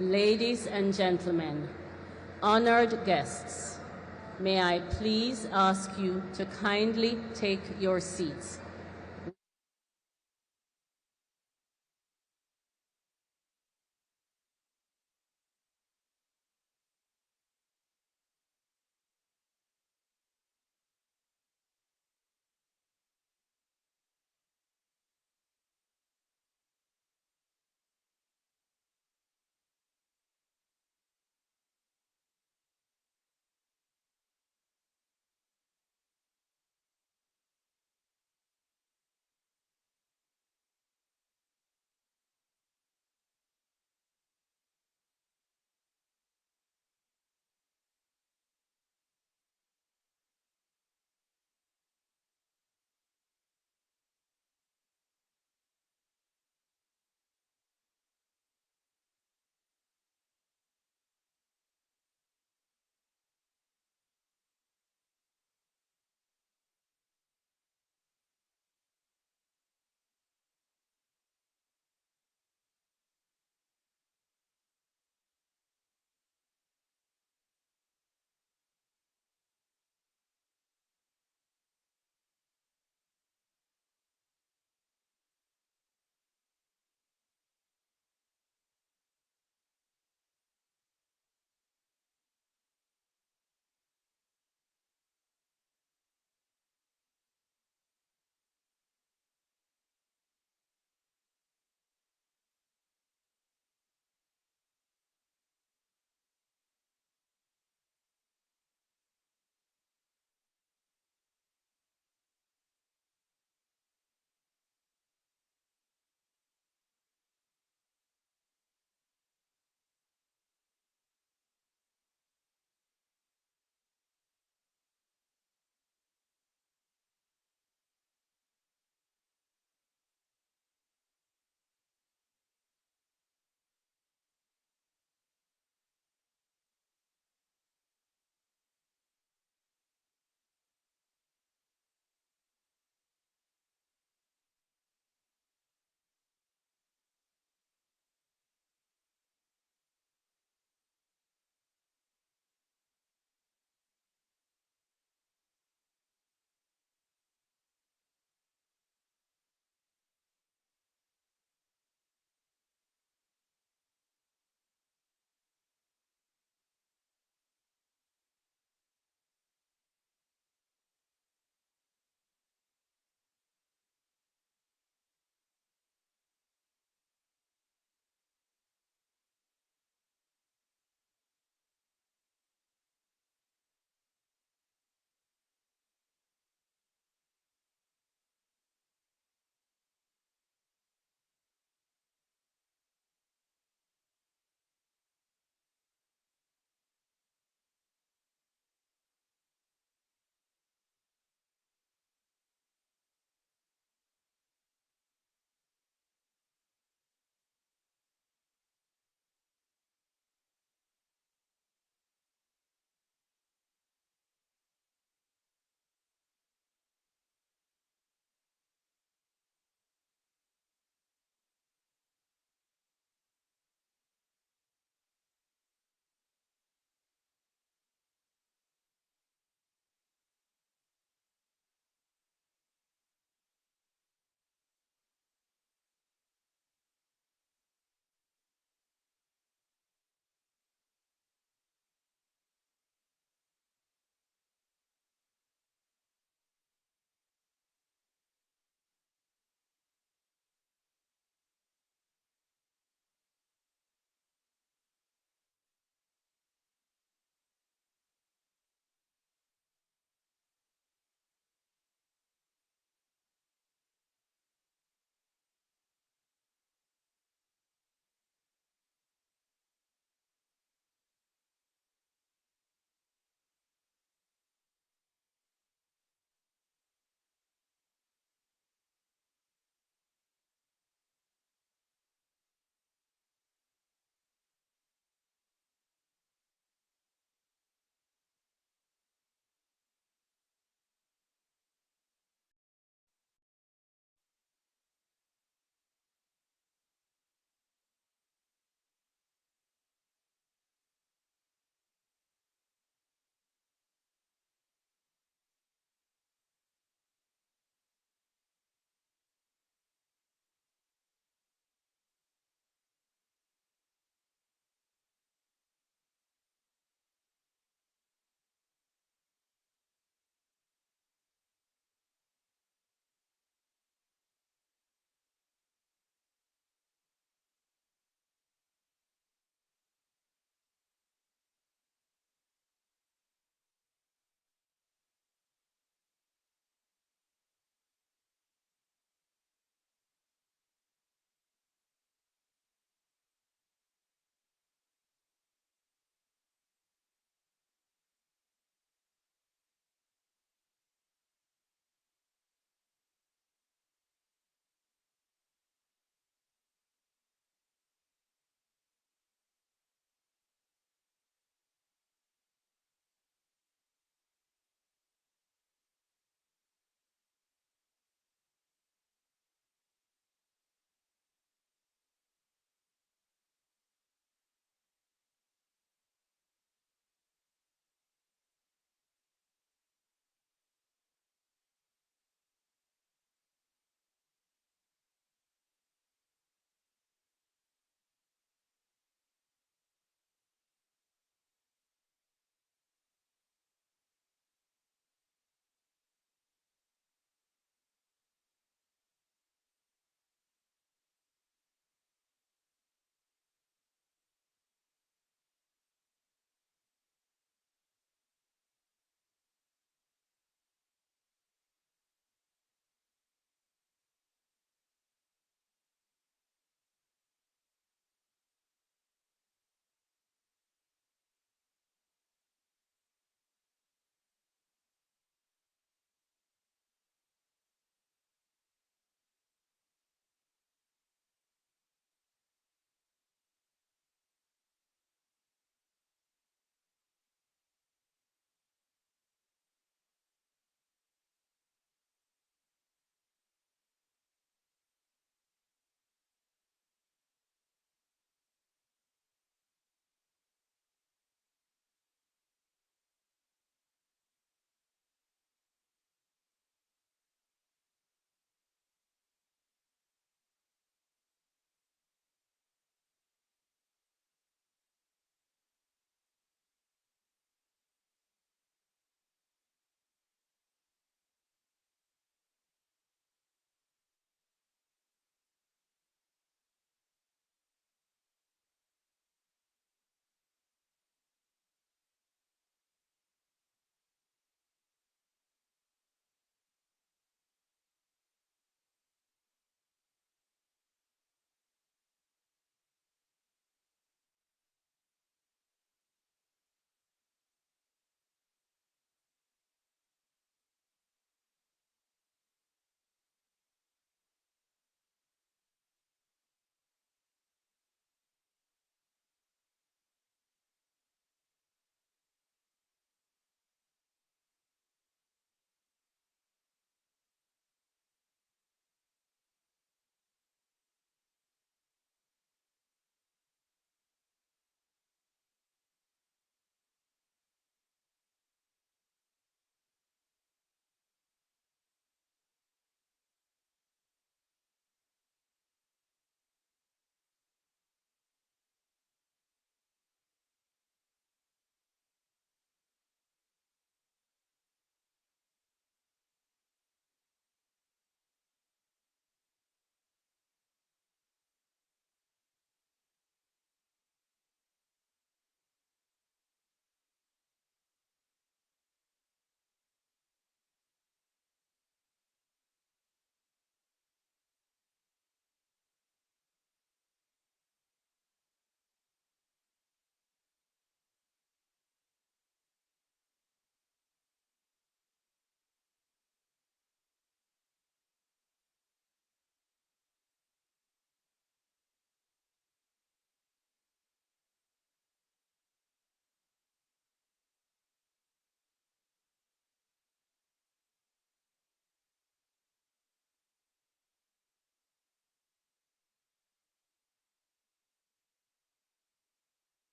Ladies and gentlemen, honored guests, may I please ask you to kindly take your seats.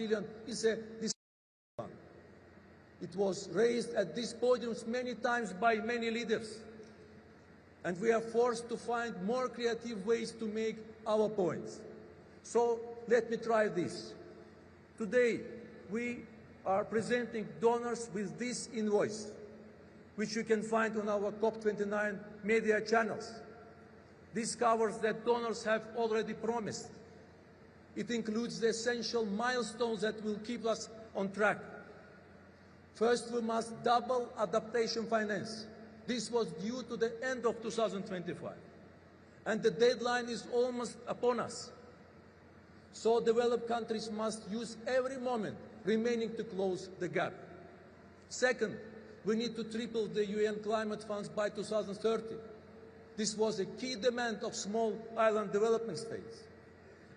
billion is a fund. It was raised at these podiums many times by many leaders. And we are forced to find more creative ways to make our points. So let me try this. Today, we are presenting donors with this invoice, which you can find on our Cop29 media channels. This covers that donors have already promised. It includes the essential milestones that will keep us on track. First, we must double adaptation finance. This was due to the end of 2025. And the deadline is almost upon us. So developed countries must use every moment remaining to close the gap. Second, we need to triple the UN climate funds by 2030. This was a key demand of small island developing states.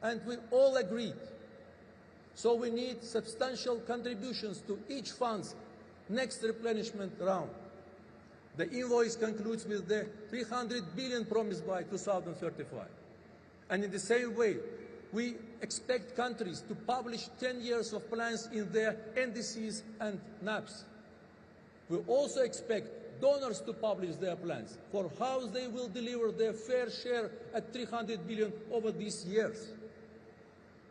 And we all agreed. So we need substantial contributions to each fund's next replenishment round. The invoice concludes with the 300 billion promised by 2035. And in the same way, we expect countries to publish 10 years of plans in their NDCs and NAPs. We also expect donors to publish their plans for how they will deliver their fair share at 300 billion over these years.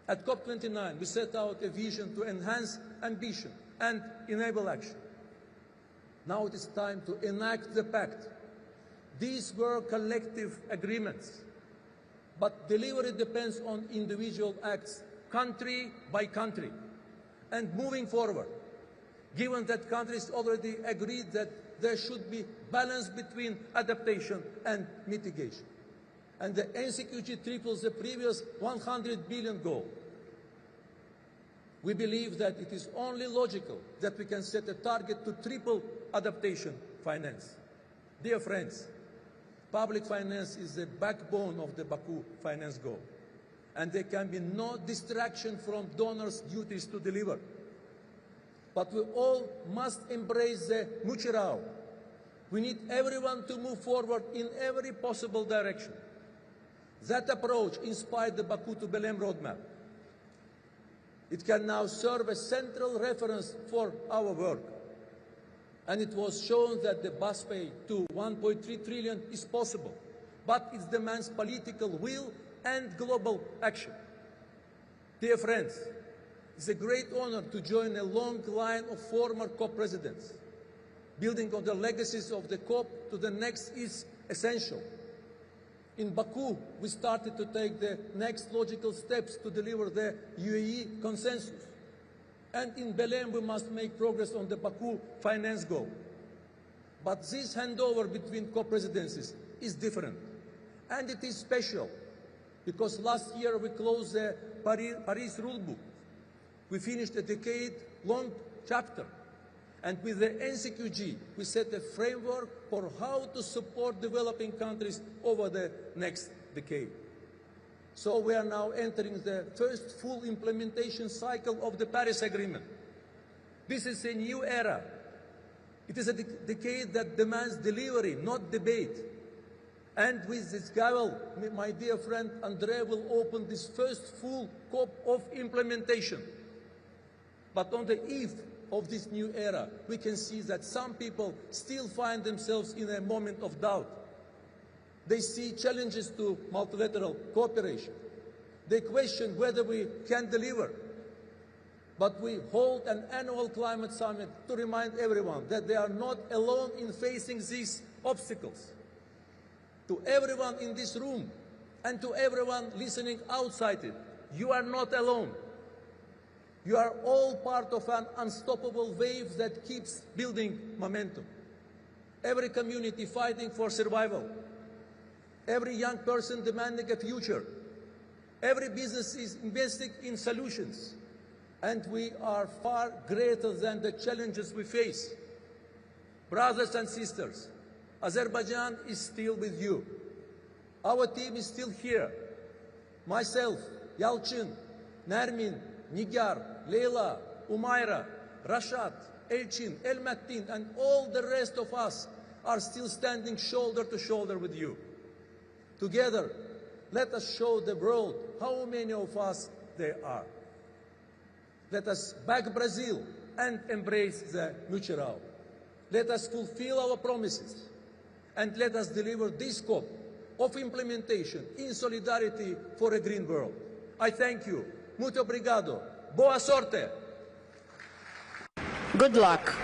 At COP29, we set out a vision to enhance ambition and enable action. Now it is time to enact the pact. These were collective agreements, but delivery depends on individual acts, country by country. And moving forward, given that countries already agreed that there should be balance between adaptation and mitigation, and the NCQG triples the previous 100 billion goal, we believe that it is only logical that we can set a target to triple adaptation finance. Dear friends, public finance is the backbone of the Baku finance goal, and there can be no distraction from donors' duties to deliver. But we all must embrace the muchirao. We need everyone to move forward in every possible direction. That approach inspired the Baku to Belém roadmap. It can now serve as central reference for our work. And it was shown that the bus pay to 1.3 trillion is possible, but it demands political will and global action. Dear friends, it's a great honor to join a long line of former COP presidents. Building on the legacies of the COP to the next is essential. In Baku, we started to take the next logical steps to deliver the UAE consensus. And in Belém, we must make progress on the Baku finance goal. But this handover between co-presidencies is different. And it is special, because last year we closed the Paris rulebook. We finished a decade-long chapter. And with the NCQG, we set a framework for how to support developing countries over the next decade. So we are now entering the first full implementation cycle of the Paris Agreement. This is a new era. It is a decade that demands delivery, not debate. And with this gavel, my dear friend André will open this first full COP of implementation. But on the eve of this new era, we can see that some people still find themselves in a moment of doubt. They see challenges to multilateral cooperation. They question whether we can deliver. But we hold an annual climate summit to remind everyone that they are not alone in facing these obstacles. To everyone in this room and to everyone listening outside it, you are not alone. You are all part of an unstoppable wave that keeps building momentum. Every community fighting for survival. Every young person demanding a future. Every business is investing in solutions. And we are far greater than the challenges we face. Brothers and sisters, Azerbaijan is still with you. Our team is still here. Myself, Yalchin, Nermin, Nigar, Leila, Umaira, Rashad, Elchin, Elmattin, and all the rest of us are still standing shoulder to shoulder with you. Together, let us show the world how many of us there are. Let us back Brazil and embrace the mutual. Let us fulfill our promises and let us deliver this scope of implementation in solidarity for a green world. I thank you. Muito obrigado. Boa sorte. Good luck.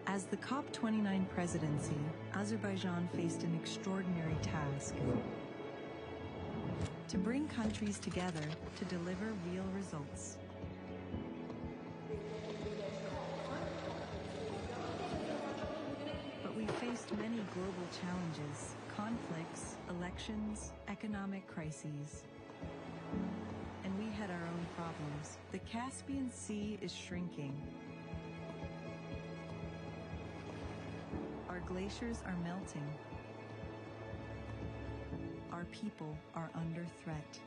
As the Cop29 presidency, Azerbaijan faced an extraordinary task: to bring countries together to deliver real results. But we faced many global challenges: conflicts, elections, economic crises. And we had our own problems. The Caspian Sea is shrinking. Our glaciers are melting. Our people are under threat.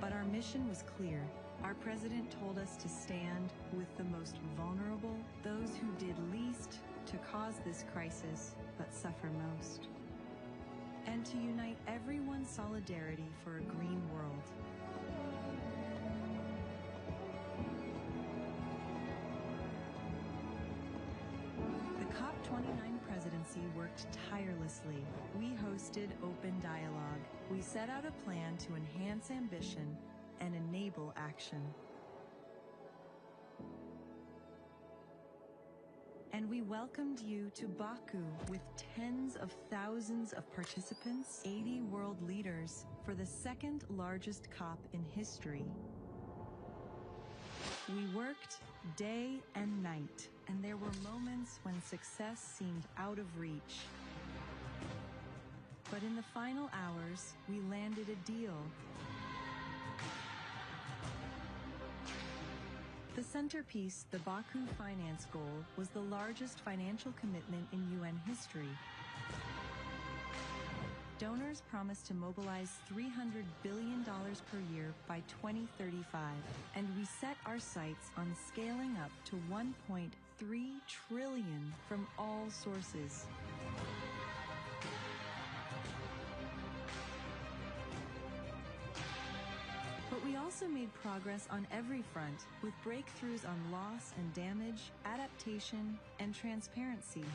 But our mission was clear. Our president told us to stand with the most vulnerable, those who did least to cause this crisis, but suffer most. And to unite everyone's solidarity for a green world. Cop29 presidency worked tirelessly. We hosted open dialogue. We set out a plan to enhance ambition and enable action. And we welcomed you to Baku with tens of thousands of participants, 80 world leaders, for the second largest COP in history. We worked day and night, and there were moments when success seemed out of reach. But in the final hours, we landed a deal. The centerpiece, the Baku finance goal, was the largest financial commitment in UN history. Donors promised to mobilize $300 billion per year by 2035, and we set our sights on scaling up to 1.3 trillion from all sources. But we also made progress on every front, with breakthroughs on loss and damage, adaptation, and transparency.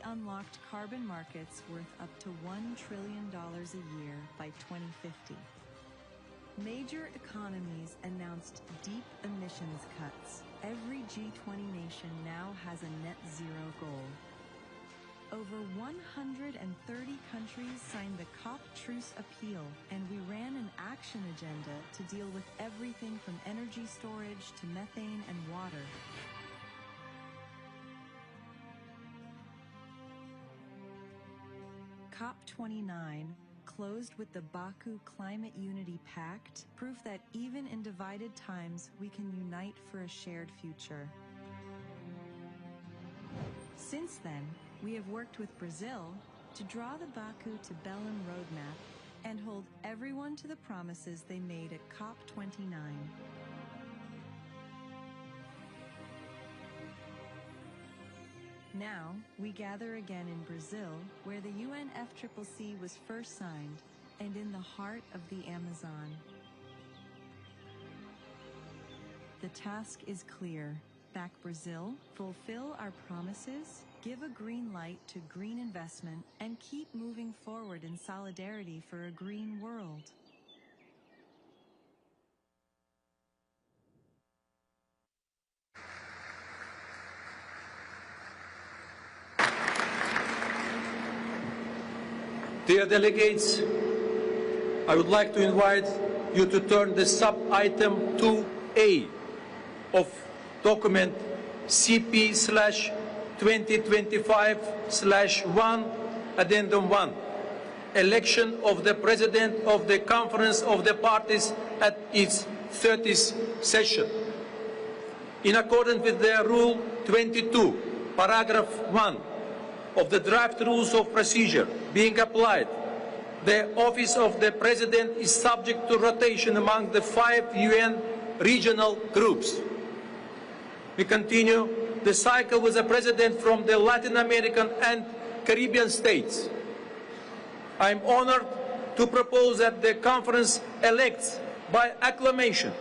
Unlocked carbon markets worth up to $1 trillion a year by 2050. Major economies announced deep emissions cuts. Every G20 nation now has a net zero goal. Over 130 countries signed the COP Truce Appeal, and we ran an action agenda to deal with everything from energy storage to methane and water. Cop29, closed with the Baku Climate Unity Pact, proof that even in divided times, we can unite for a shared future. Since then, we have worked with Brazil to draw the Baku to Belém roadmap and hold everyone to the promises they made at Cop29. Now, we gather again in Brazil, where the UNFCCC was first signed, and in the heart of the Amazon. The task is clear. Back Brazil, fulfill our promises, give a green light to green investment, and keep moving forward in solidarity for a green world. Dear delegates, I would like to invite you to turn the sub-item 2A of document CP/2025/1, Addendum 1, election of the President of the Conference of the Parties at its 30th session. In accordance with the Rule 22, paragraph 1 of the draft rules of procedure being applied, the office of the President is subject to rotation among the 5 UN regional groups. We continue the cycle with the President from the Latin American and Caribbean states. I am honored to propose that the conference elects by acclamation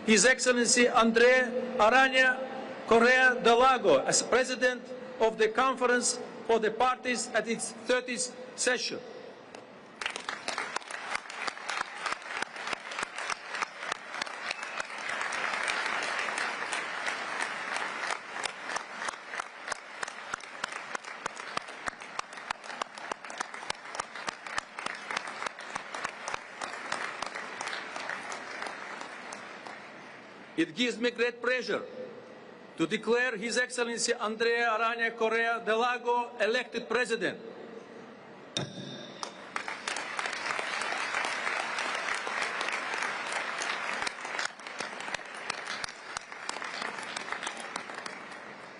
His Excellency André Arana Correa de Lago as President of the Conference for the Parties at its 30th session. It gives me great pleasure to declare His Excellency André Arana Correa de Lago elected President.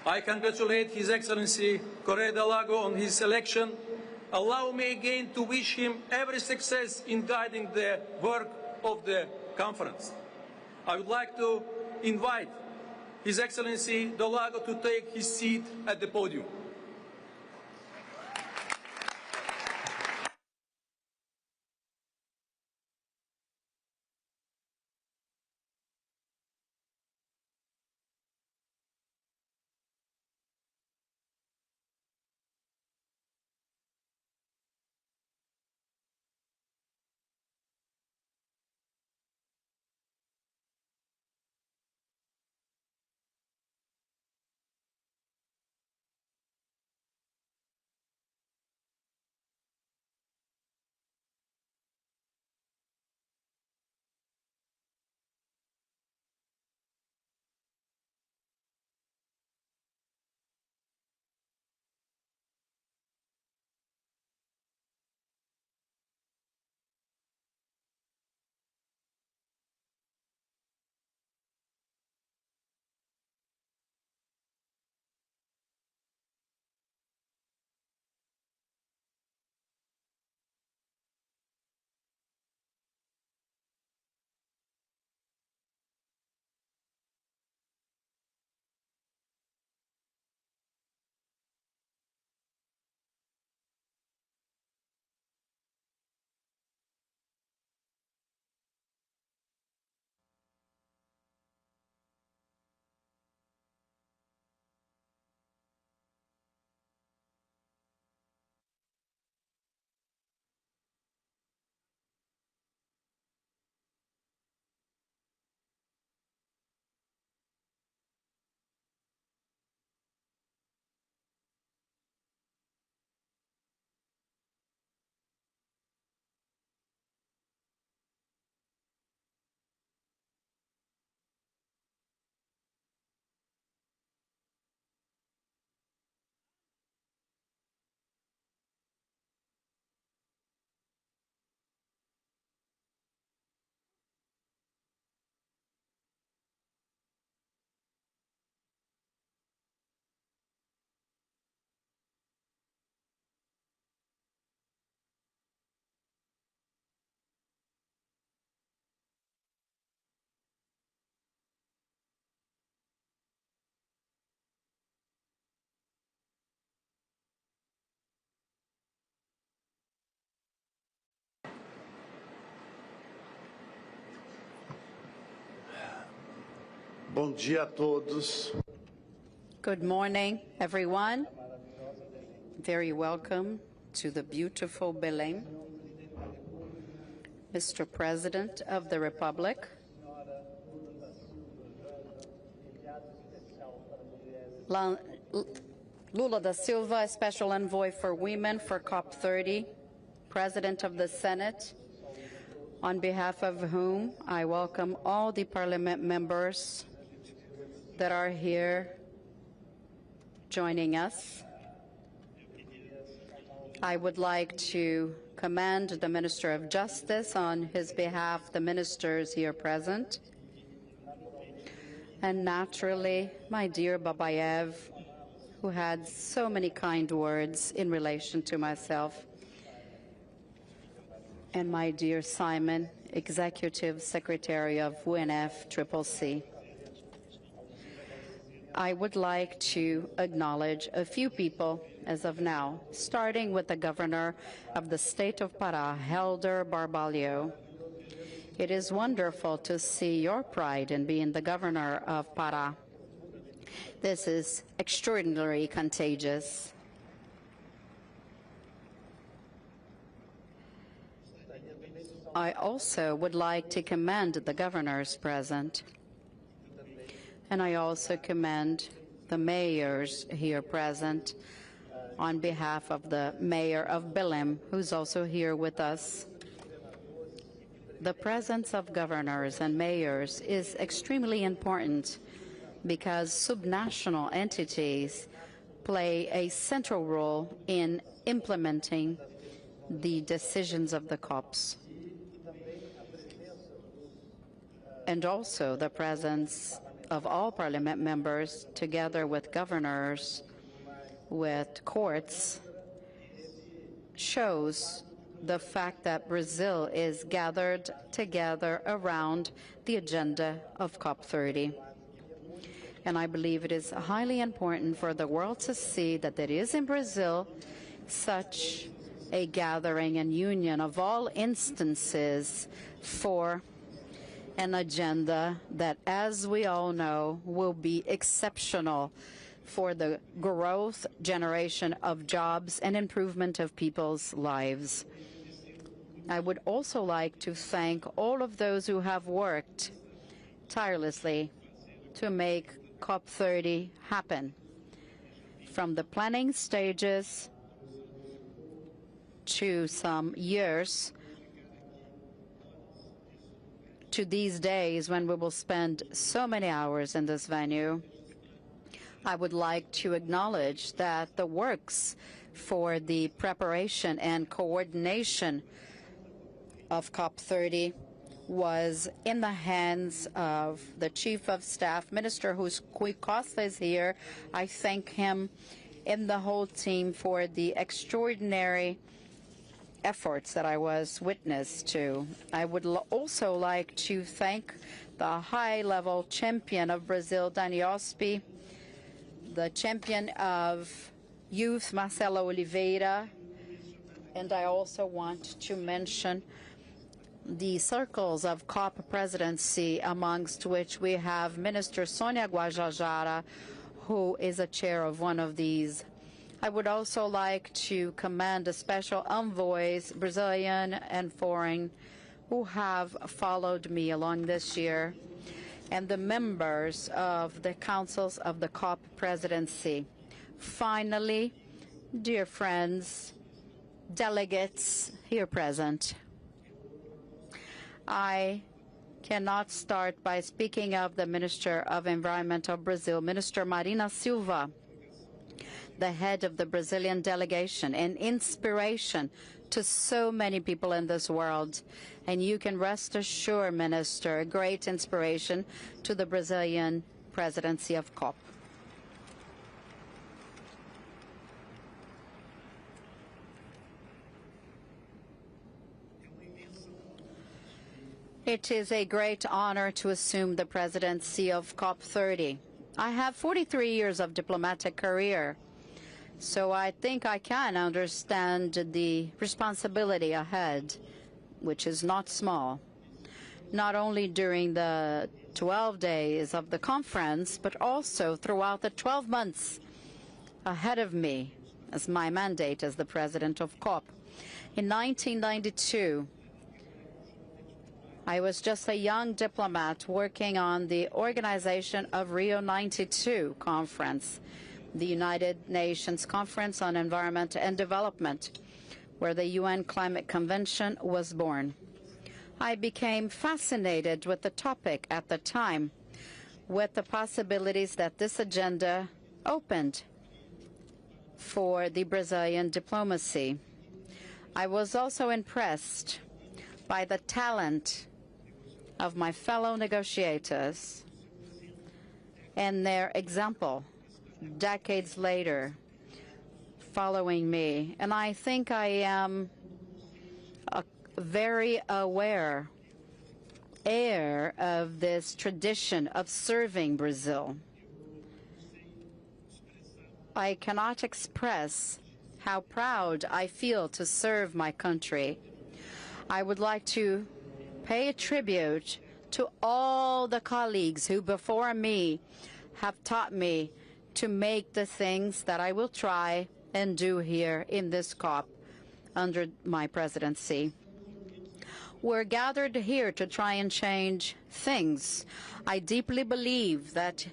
I congratulate His Excellency Correa de Lago on his election. Allow me again to wish him every success in guiding the work of the conference. I would like to invite His Excellency de Lago to take his seat at the podium. Bom dia a todos. Good morning, everyone. Very welcome to the beautiful Belém. Mr. President of the Republic, Lula da Silva, Special Envoy for Women for Cop30, President of the Senate, on behalf of whom I welcome all the Parliament members that are here joining us. I would like to commend the Minister of Justice on his behalf, the ministers here present, and naturally, my dear Babayev, who had so many kind words in relation to myself, and my dear Simon, Executive Secretary of UNFCCC. I would like to acknowledge a few people as of now, starting with the Governor of the State of Pará, Helder Barbalho. It is wonderful to see your pride in being the Governor of Pará. This is extraordinarily contagious. I also would like to commend the governors present, and I also commend the mayors here present on behalf of the mayor of Belém, who's also here with us. The presence of governors and mayors is extremely important because subnational entities play a central role in implementing the decisions of the COPs. And also the presence of all parliament members together with governors, with courts, shows the fact that Brazil is gathered together around the agenda of COP30. And I believe it is highly important for the world to see that there is in Brazil such a gathering and union of all instances for an agenda that, as we all know, will be exceptional for the growth, generation of jobs, and improvement of people's lives. I would also like to thank all of those who have worked tirelessly to make COP30 happen, from the planning stages to some years to these days when we will spend so many hours in this venue. I would like to acknowledge that the works for the preparation and coordination of COP30 was in the hands of the Chief of Staff, Minister Rui Costa is here. I thank him and the whole team for the extraordinary efforts that I was witness to. I would also like to thank the high-level champion of Brazil, Daniospi, the champion of youth, Marcelo Oliveira, and I also want to mention the circles of COP presidency, amongst which we have Minister Sônia Guajajara, who is a chair of one of these. I would also like to commend the special envoys, Brazilian and foreign, who have followed me along this year, and the members of the councils of the COP presidency. Finally, dear friends, delegates here present, I cannot start by speaking of the Minister of Environment of Brazil, Minister Marina Silva, the head of the Brazilian delegation, an inspiration to so many people in this world. And you can rest assured, Minister, a great inspiration to the Brazilian presidency of COP. It is a great honor to assume the presidency of COP30. I have 43 years of diplomatic career, so I think I can understand the responsibility ahead, which is not small, not only during the 12 days of the conference, but also throughout the 12 months ahead of me as my mandate as the president of COP. In 1992, I was just a young diplomat working on the organization of Rio 92 conference, the United Nations Conference on Environment and Development, where the UN Climate Convention was born. I became fascinated with the topic at the time, with the possibilities that this agenda opened for the Brazilian diplomacy. I was also impressed by the talent of my fellow negotiators and their example decades later following me. And I think I am a very aware heir of this tradition of serving Brazil. I cannot express how proud I feel to serve my country. I would like to pay a tribute to all the colleagues who before me have taught me to make the things that I will try and do here in this COP under my presidency. We're gathered here to try and change things. I deeply believe that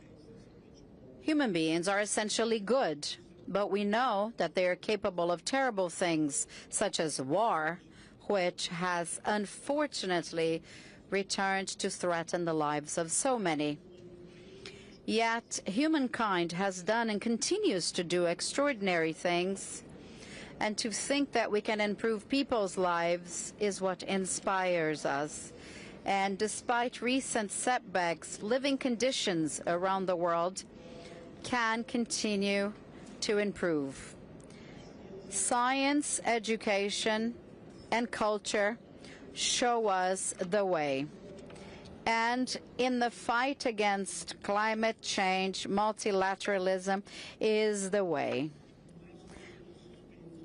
human beings are essentially good, but we know that they are capable of terrible things, such as war, which has unfortunately returned to threaten the lives of so many. Yet humankind has done and continues to do extraordinary things, and to think that we can improve people's lives is what inspires us. And despite recent setbacks, living conditions around the world can continue to improve. Science, education, and culture show us the way. And in the fight against climate change, multilateralism is the way.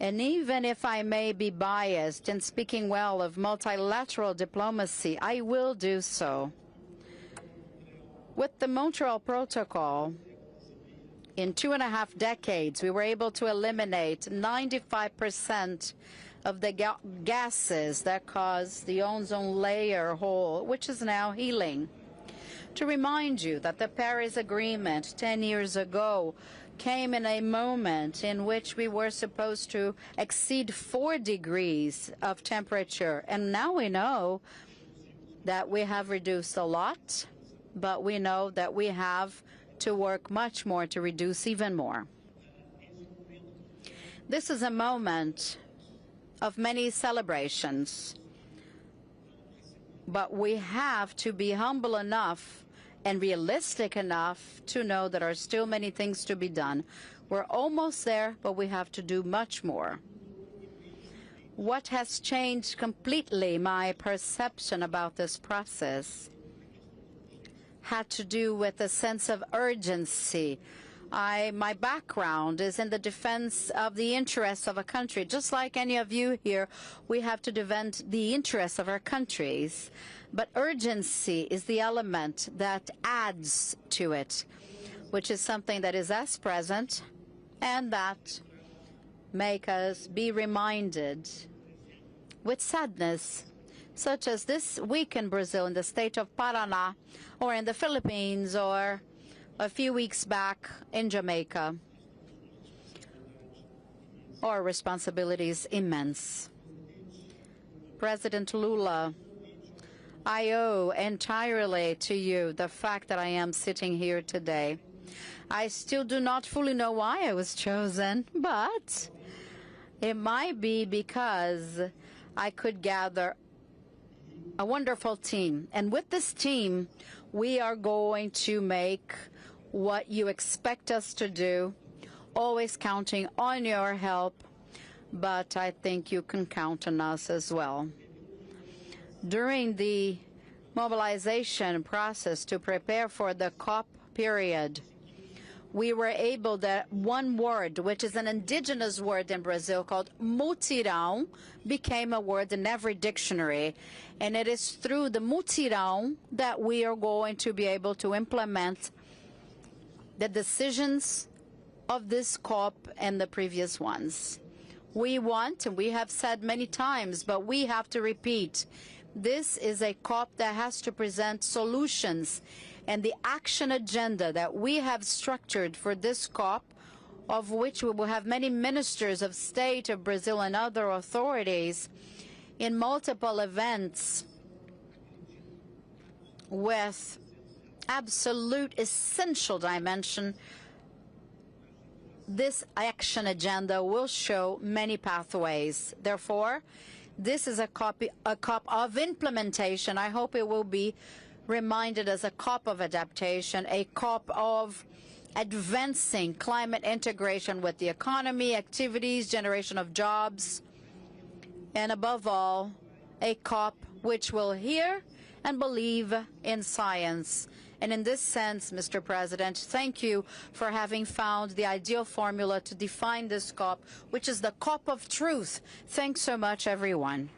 And even if I may be biased in speaking well of multilateral diplomacy, I will do so. With the Montreal Protocol, in 2.5 decades, we were able to eliminate 95% of the gases that cause the ozone layer hole, which is now healing. To remind you that the Paris Agreement 10 years ago came in a moment in which we were supposed to exceed 4 degrees of temperature, and now we know that we have reduced a lot, but we know that we have to work much more to reduce even more. This is a moment of many celebrations, but we have to be humble enough and realistic enough to know that there are still many things to be done. We're almost there, but we have to do much more. What has changed completely my perception about this process had to do with a sense of urgency. My background is in the defense of the interests of a country. Just like any of you here, we have to defend the interests of our countries. But urgency is the element that adds to it, which is something that is as present and that make us be reminded with sadness, such as this week in Brazil, in the state of Paraná, or in the Philippines, or a few weeks back in Jamaica. Our responsibility is immense. President Lula, I owe entirely to you the fact that I am sitting here today. I still do not fully know why I was chosen, but it might be because I could gather a wonderful team. And with this team, we are going to make what you expect us to do, always counting on your help, but I think you can count on us as well. During the mobilization process to prepare for the COP period, we were able that one word, which is an indigenous word in Brazil called mutirão, became a word in every dictionary. And it is through the mutirão that we are going to be able to implement the decisions of this COP and the previous ones. We want, and we have said many times, but we have to repeat, this is a COP that has to present solutions, and the action agenda that we have structured for this COP, of which we will have many ministers of state of Brazil and other authorities in multiple events with absolute essential dimension. This action agenda will show many pathways. Therefore, this is a COP of implementation. I hope it will be reminded as a COP of adaptation, a COP of advancing climate integration with the economy, activities, generation of jobs, and above all, a COP which will hear and believe in science. And in this sense, Mr. President, thank you for having found the ideal formula to define this COP, which is the COP of truth. Thanks so much, everyone.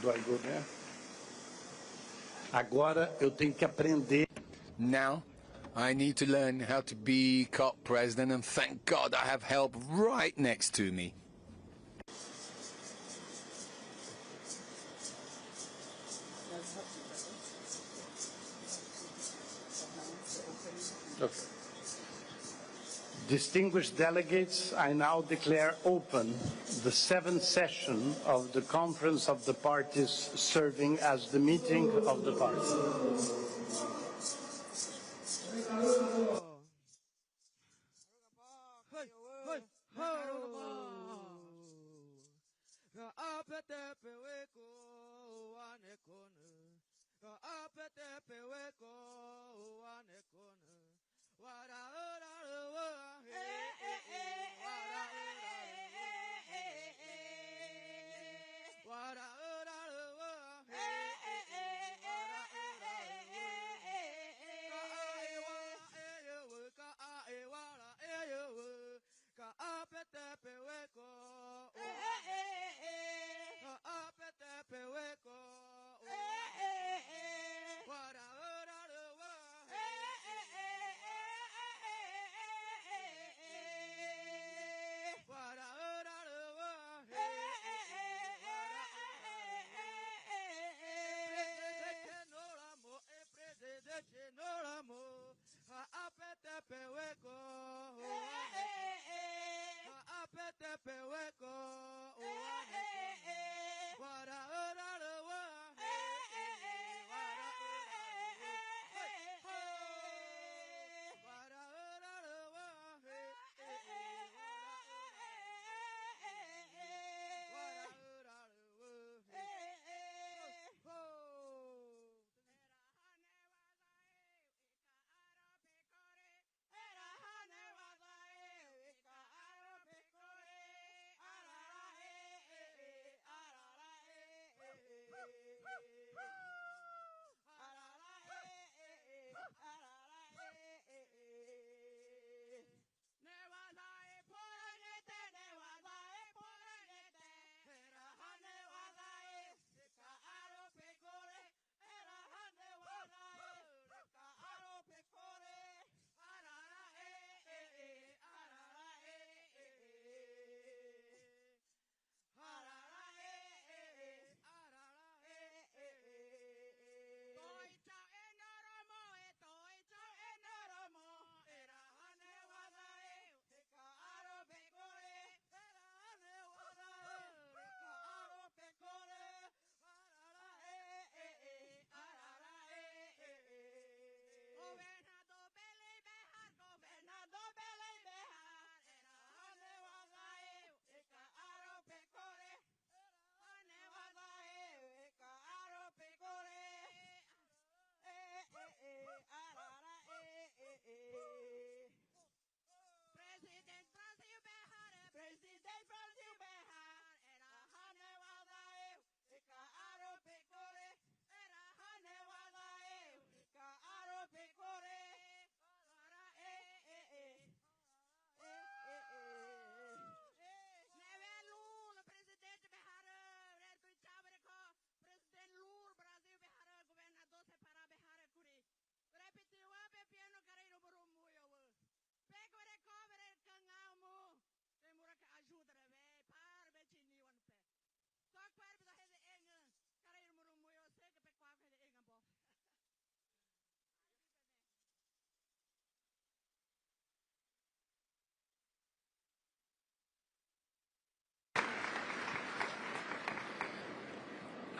Do I go there? Agora eu tenho que aprender. Now, I need to learn how to be COP president, and thank God I have help right next to me. Okay. Distinguished delegates, I now declare open the 7th session of the Conference of the Parties, serving as the meeting of the party.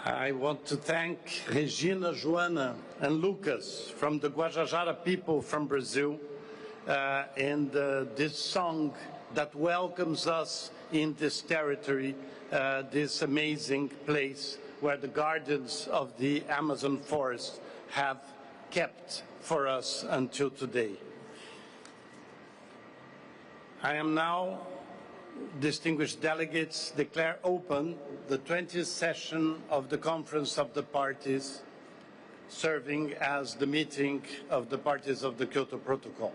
I want to thank Regina, Joana, and Lucas from the Guajajara people from Brazil, this song that welcomes us in this territory, this amazing place where the guardians of the Amazon forest have kept for us until today. I am now, distinguished delegates, declare open the 20th session of the Conference of the Parties, serving as the meeting of the parties of the Kyoto Protocol.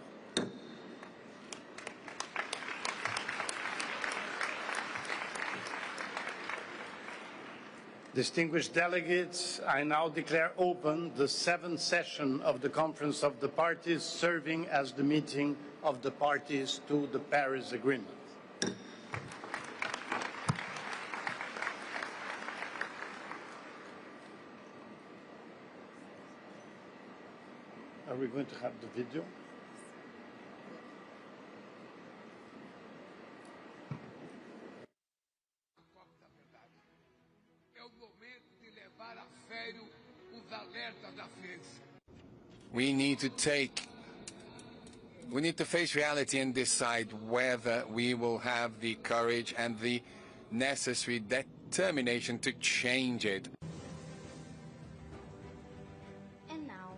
Distinguished delegates, I now declare open the 7th session of the Conference of the Parties, serving as the meeting of the parties to the Paris Agreement. Are we going to have the video? We need to face reality and decide whether we will have the courage and the necessary determination to change it. And now,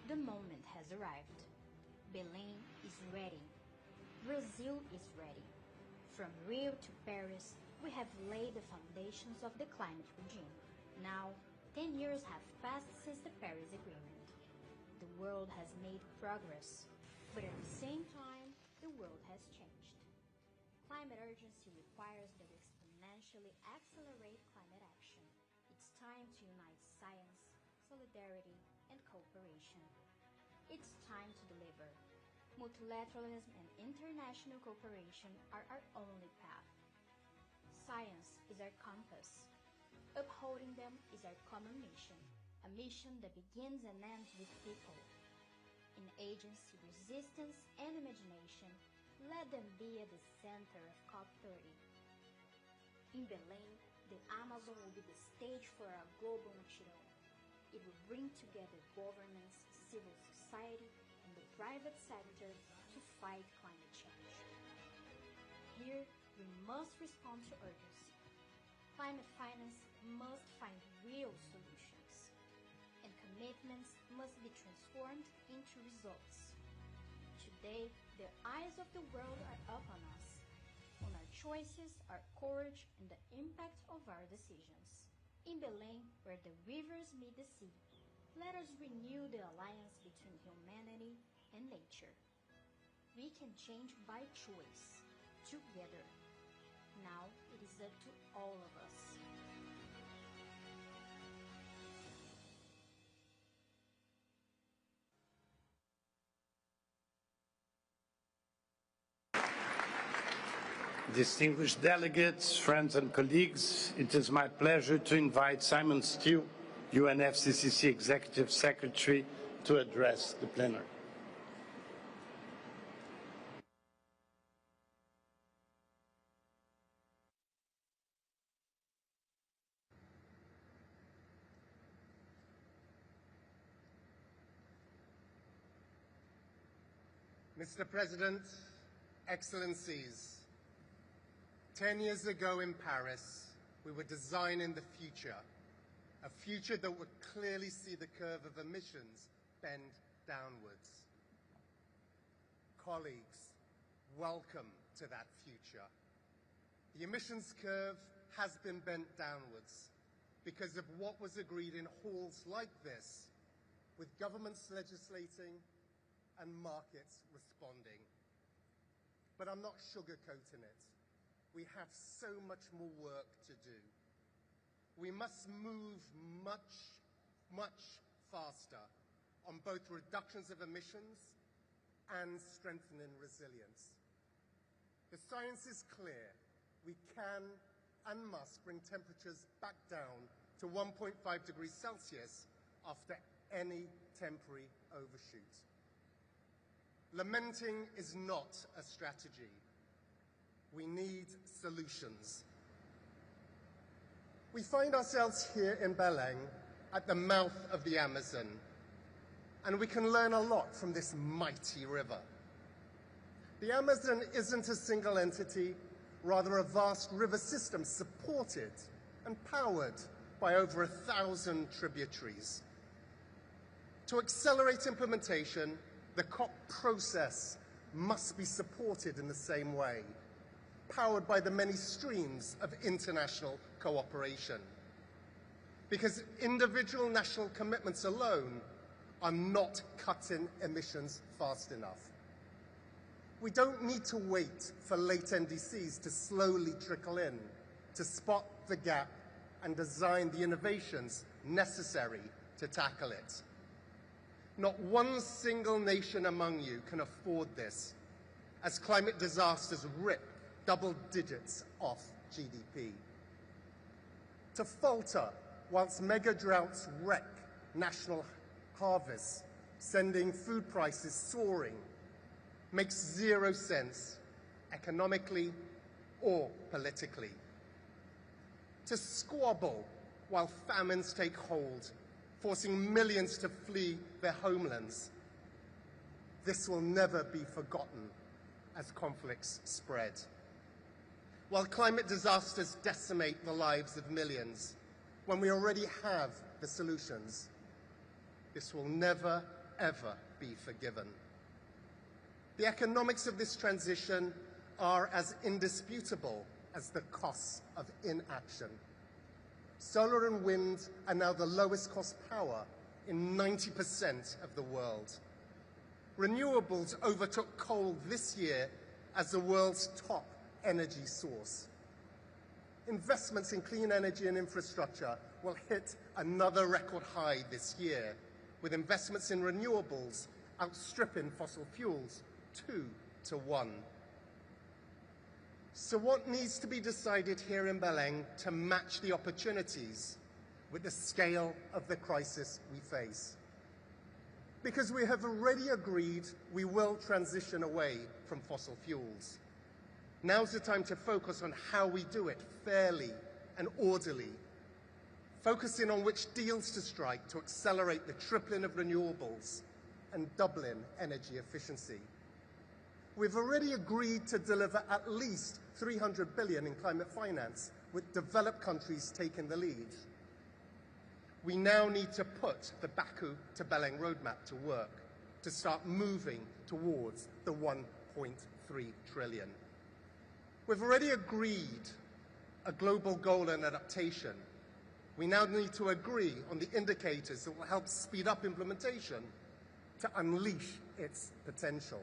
the moment has arrived. Belém is ready. Brazil is ready. From Rio to Paris, we have laid the foundations of the climate regime. Now, 10 years have passed since the Paris Agreement. The world has made progress, but at the same time, the world has changed. Climate urgency requires that we exponentially accelerate climate action. It's time to unite science, solidarity, and cooperation. It's time to deliver. Multilateralism and international cooperation are our only path. Science is our compass. Upholding them is our common mission, a mission that begins and ends with people. In agency, resistance, and imagination, let them be at the center of Cop30. In Belém, the Amazon will be the stage for our global mutirão. It will bring together governments, civil society, and the private sector to fight climate change. Here, we must respond to urgency. Climate finance must find real solutions, and commitments must be transformed into results. Today, the eyes of the world are up on us, on our choices, our courage, and the impact of our decisions. In Belém, where the rivers meet the sea, let us renew the alliance between humanity and nature. We can change by choice, together. Now it is up to all of us. Distinguished delegates, friends and colleagues, it is my pleasure to invite Simon Steele, UNFCCC Executive Secretary, to address the plenary. Mr. President, Excellencies, 10 years ago in Paris, we were designing the future, a future that would clearly see the curve of emissions bend downwards. Colleagues, welcome to that future. The emissions curve has been bent downwards because of what was agreed in halls like this, with governments legislating and markets responding. But I'm not sugarcoating it. We have so much more work to do. We must move much faster on both reductions of emissions and strengthening resilience. The science is clear. We can and must bring temperatures back down to 1.5 degrees Celsius after any temporary overshoot. Lamenting is not a strategy. We need solutions. We find ourselves here in Belém at the mouth of the Amazon, and we can learn a lot from this mighty river. The Amazon isn't a single entity, rather a vast river system supported and powered by over 1,000 tributaries. To accelerate implementation, the COP process must be supported in the same way, powered by the many streams of international cooperation. Because individual national commitments alone are not cutting emissions fast enough. We don't need to wait for late NDCs to slowly trickle in to spot the gap and design the innovations necessary to tackle it. Not one single nation among you can afford this, as climate disasters rip double digits off GDP. To falter whilst mega droughts wreck national harvests, sending food prices soaring, makes zero sense economically or politically. To squabble while famines take hold, forcing millions to flee their homelands, this will never be forgotten as conflicts spread. While climate disasters decimate the lives of millions, when we already have the solutions, this will never, ever be forgiven. The economics of this transition are as indisputable as the costs of inaction. Solar and wind are now the lowest cost power in 90% of the world. Renewables overtook coal this year as the world's top energy source. Investments in clean energy and infrastructure will hit another record high this year, with investments in renewables outstripping fossil fuels 2 to 1. So what needs to be decided here in Belém to match the opportunities with the scale of the crisis we face? Because we have already agreed we will transition away from fossil fuels. Now's the time to focus on how we do it fairly and orderly, focusing on which deals to strike to accelerate the tripling of renewables and doubling energy efficiency. We've already agreed to deliver at least $300 billion in climate finance, with developed countries taking the lead. We now need to put the Baku to Belém roadmap to work to start moving towards the 1.3 trillion. We've already agreed a global goal on adaptation. We now need to agree on the indicators that will help speed up implementation to unleash its potential.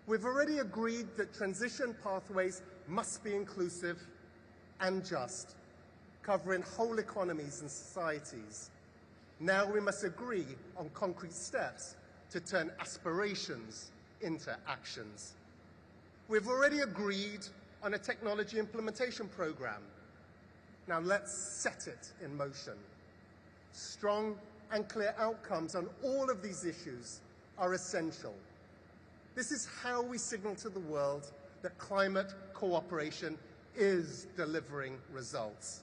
We've already agreed that transition pathways must be inclusive and just, covering whole economies and societies. Now we must agree on concrete steps to turn aspirations into actions. We've already agreed on a technology implementation program. Now let's set it in motion. Strong and clear outcomes on all of these issues are essential. This is how we signal to the world that climate cooperation is delivering results.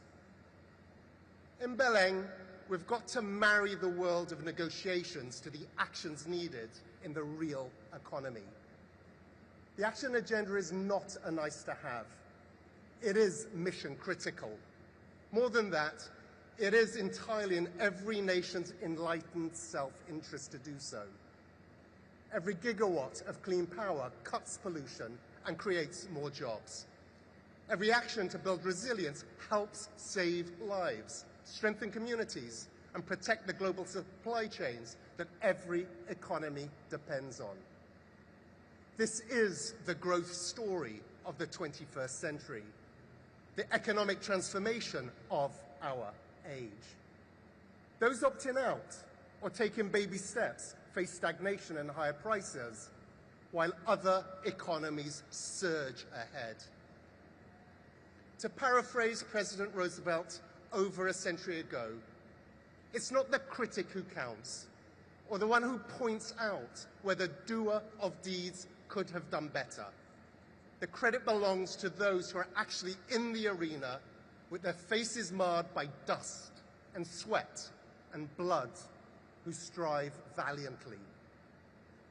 In Belém, we've got to marry the world of negotiations to the actions needed in the real economy. The action agenda is not a nice to have. It is mission critical. More than that, it is entirely in every nation's enlightened self-interest to do so. Every gigawatt of clean power cuts pollution and creates more jobs. Every action to build resilience helps save lives, strengthen communities, and protect the global supply chains that every economy depends on. This is the growth story of the 21st century, the economic transformation of our age. Those opting out or taking baby steps face stagnation and higher prices, while other economies surge ahead. To paraphrase President Roosevelt over a century ago, it's not the critic who counts, or the one who points out where the doer of deeds could have done better. The credit belongs to those who are actually in the arena with their faces marred by dust and sweat and blood, who strive valiantly.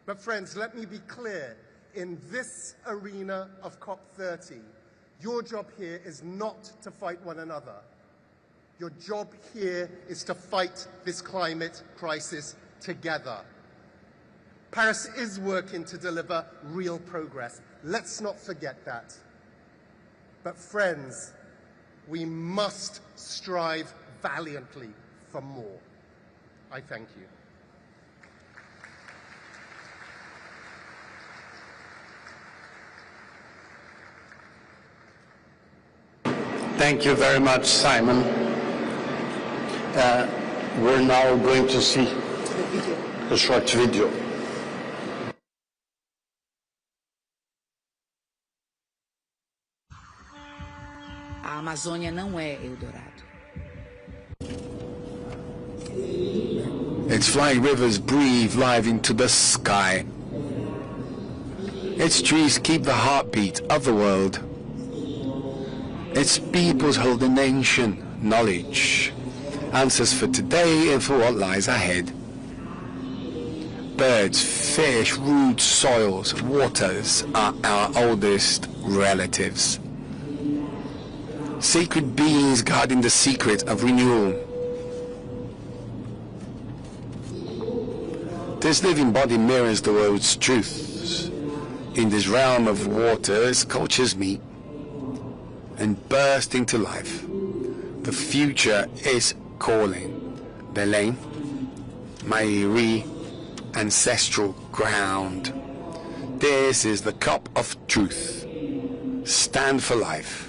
But friends, let me be clear, in this arena of COP30, your job here is not to fight one another. Your job here is to fight this climate crisis together. Paris is working to deliver real progress. Let's not forget that. But friends, we must strive valiantly for more. I thank you. Thank you very much, Simon. We're now going to see a short video. A Amazônia não é Eldorado. Its flying rivers breathe life into the sky. Its trees keep the heartbeat of the world. Its peoples hold an ancient knowledge, answers for today and for what lies ahead. Birds, fish, roots, soils, waters are our oldest relatives. Sacred beings guarding the secret of renewal. This living body mirrors the world's truths. In this realm of waters, cultures meet and burst into life. The future is calling. Belém, my ancestral ground. This is the cup of truth. Stand for life.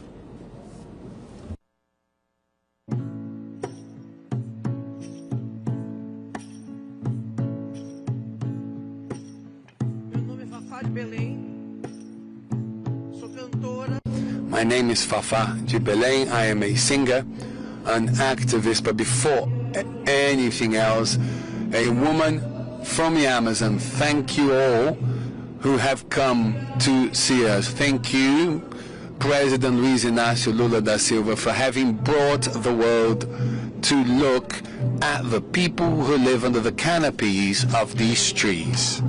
My name is Fafa de Belém. I am a singer, an activist, but before anything else, a woman from the Amazon. Thank you all who have come to see us. Thank you, President Luiz Inácio Lula da Silva, for having brought the world to look at the people who live under the canopies of these trees.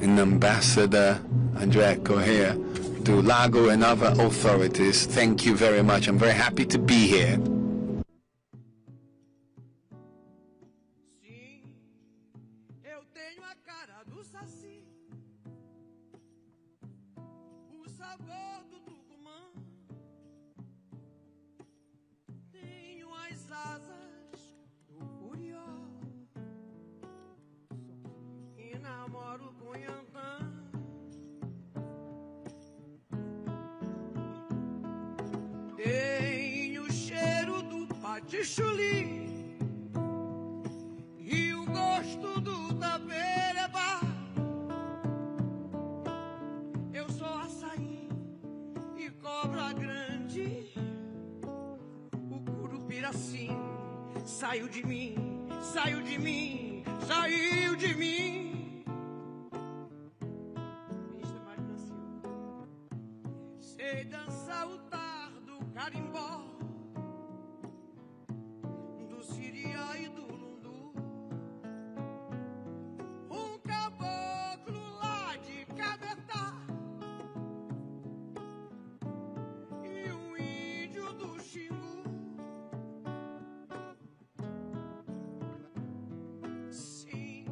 And Ambassador Andrea Correa, to Lago and other authorities, thank you very much. I'm very happy to be here. Tenho o cheiro do patichuli e o gosto do tabereba. Eu sou açaí e cobra grande. O curupiraci saiu de mim, saiu de mim, saiu de mim. Sei dançar o carimbó, do siriá e do lundu. Caboclo lá de Cabetá e índio do Xingu. Sim,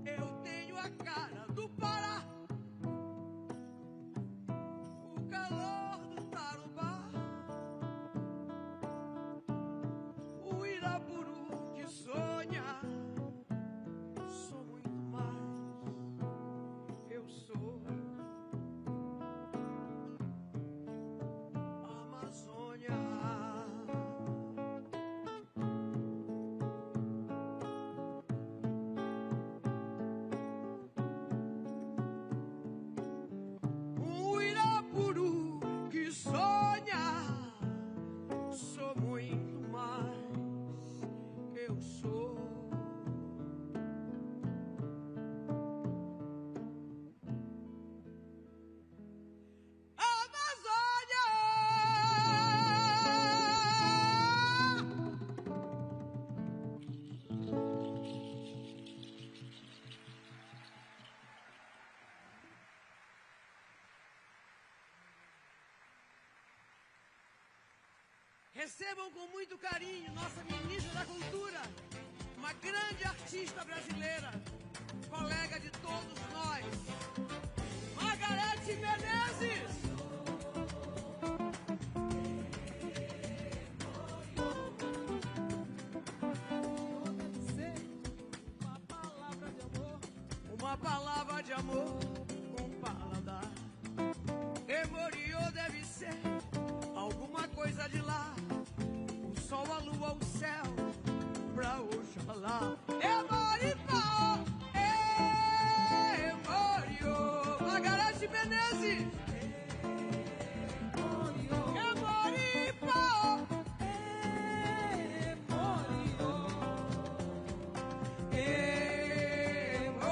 eu tenho a cara do Pará, o calor do Tarubá. Recebam com muito carinho nossa ministra da Cultura, uma grande artista brasileira, colega de todos nós, Margarete Menezes. Uma palavra de amor com paladar. Emoriô deve ser alguma coisa de lá. O sol, a lua, o céu, pra Oxalá. Emoripá, Emoriô. Margarete Menezes. Emoripá,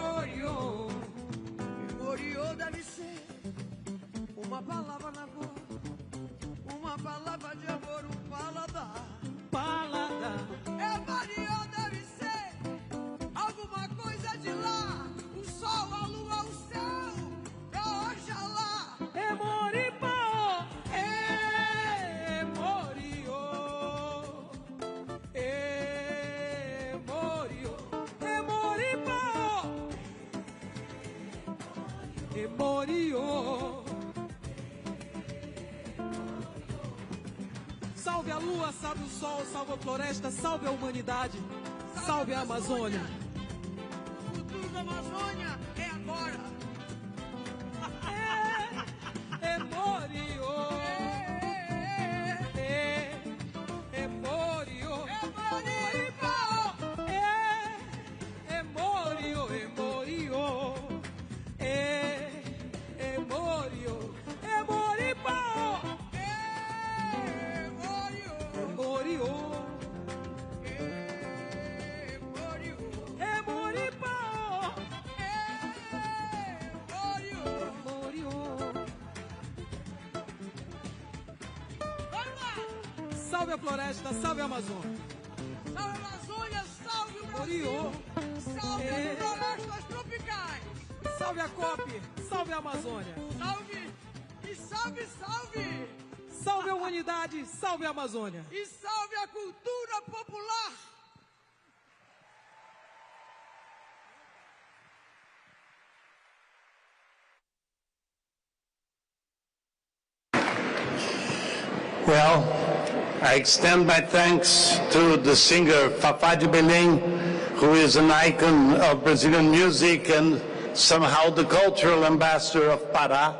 Emoriô. Emoriô deve ser uma palavra na boca, uma palavra de amor, um paladar. Paladar. Emoriô deve ser alguma coisa de lá. O sol, a lua, o céu, pra Oxalá. Emoripá, Emoriô. Emoriô. Emoripá, Emoriô. Salve a lua, salve o sol, salve a floresta, salve a humanidade, salve a Amazônia. O futuro da Amazônia é agora. Emoriô. Emoriô. Emoriô. Emoriô. Emoriô. Emoripá. Salve a floresta, salve a Amazônia. Salve a Amazônia, salve o Brasil. Salve as florestas tropicais. Salve a COP, salve a Amazônia. Salve e salve, salve. Salve a humanidade, salve a Amazônia. E salve a cultura popular. Well, I extend my thanks to the singer Fafá de Belém, who is an icon of Brazilian music and somehow the cultural ambassador of Pará.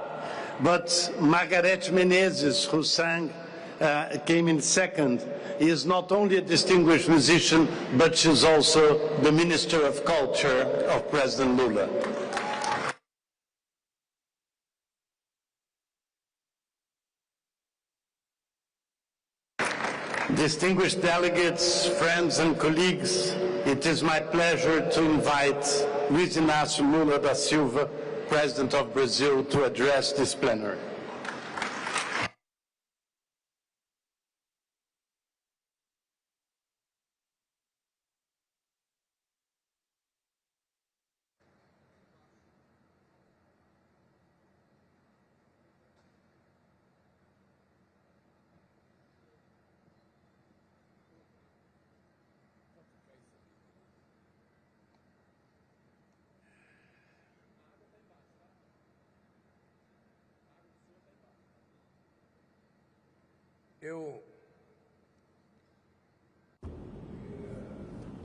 But Margarete Menezes, who came in second, is not only a distinguished musician, but she's also the Minister of Culture of President Lula. Distinguished delegates, friends and colleagues, it is my pleasure to invite Luiz Inácio Lula da Silva, President of Brazil, to address this plenary.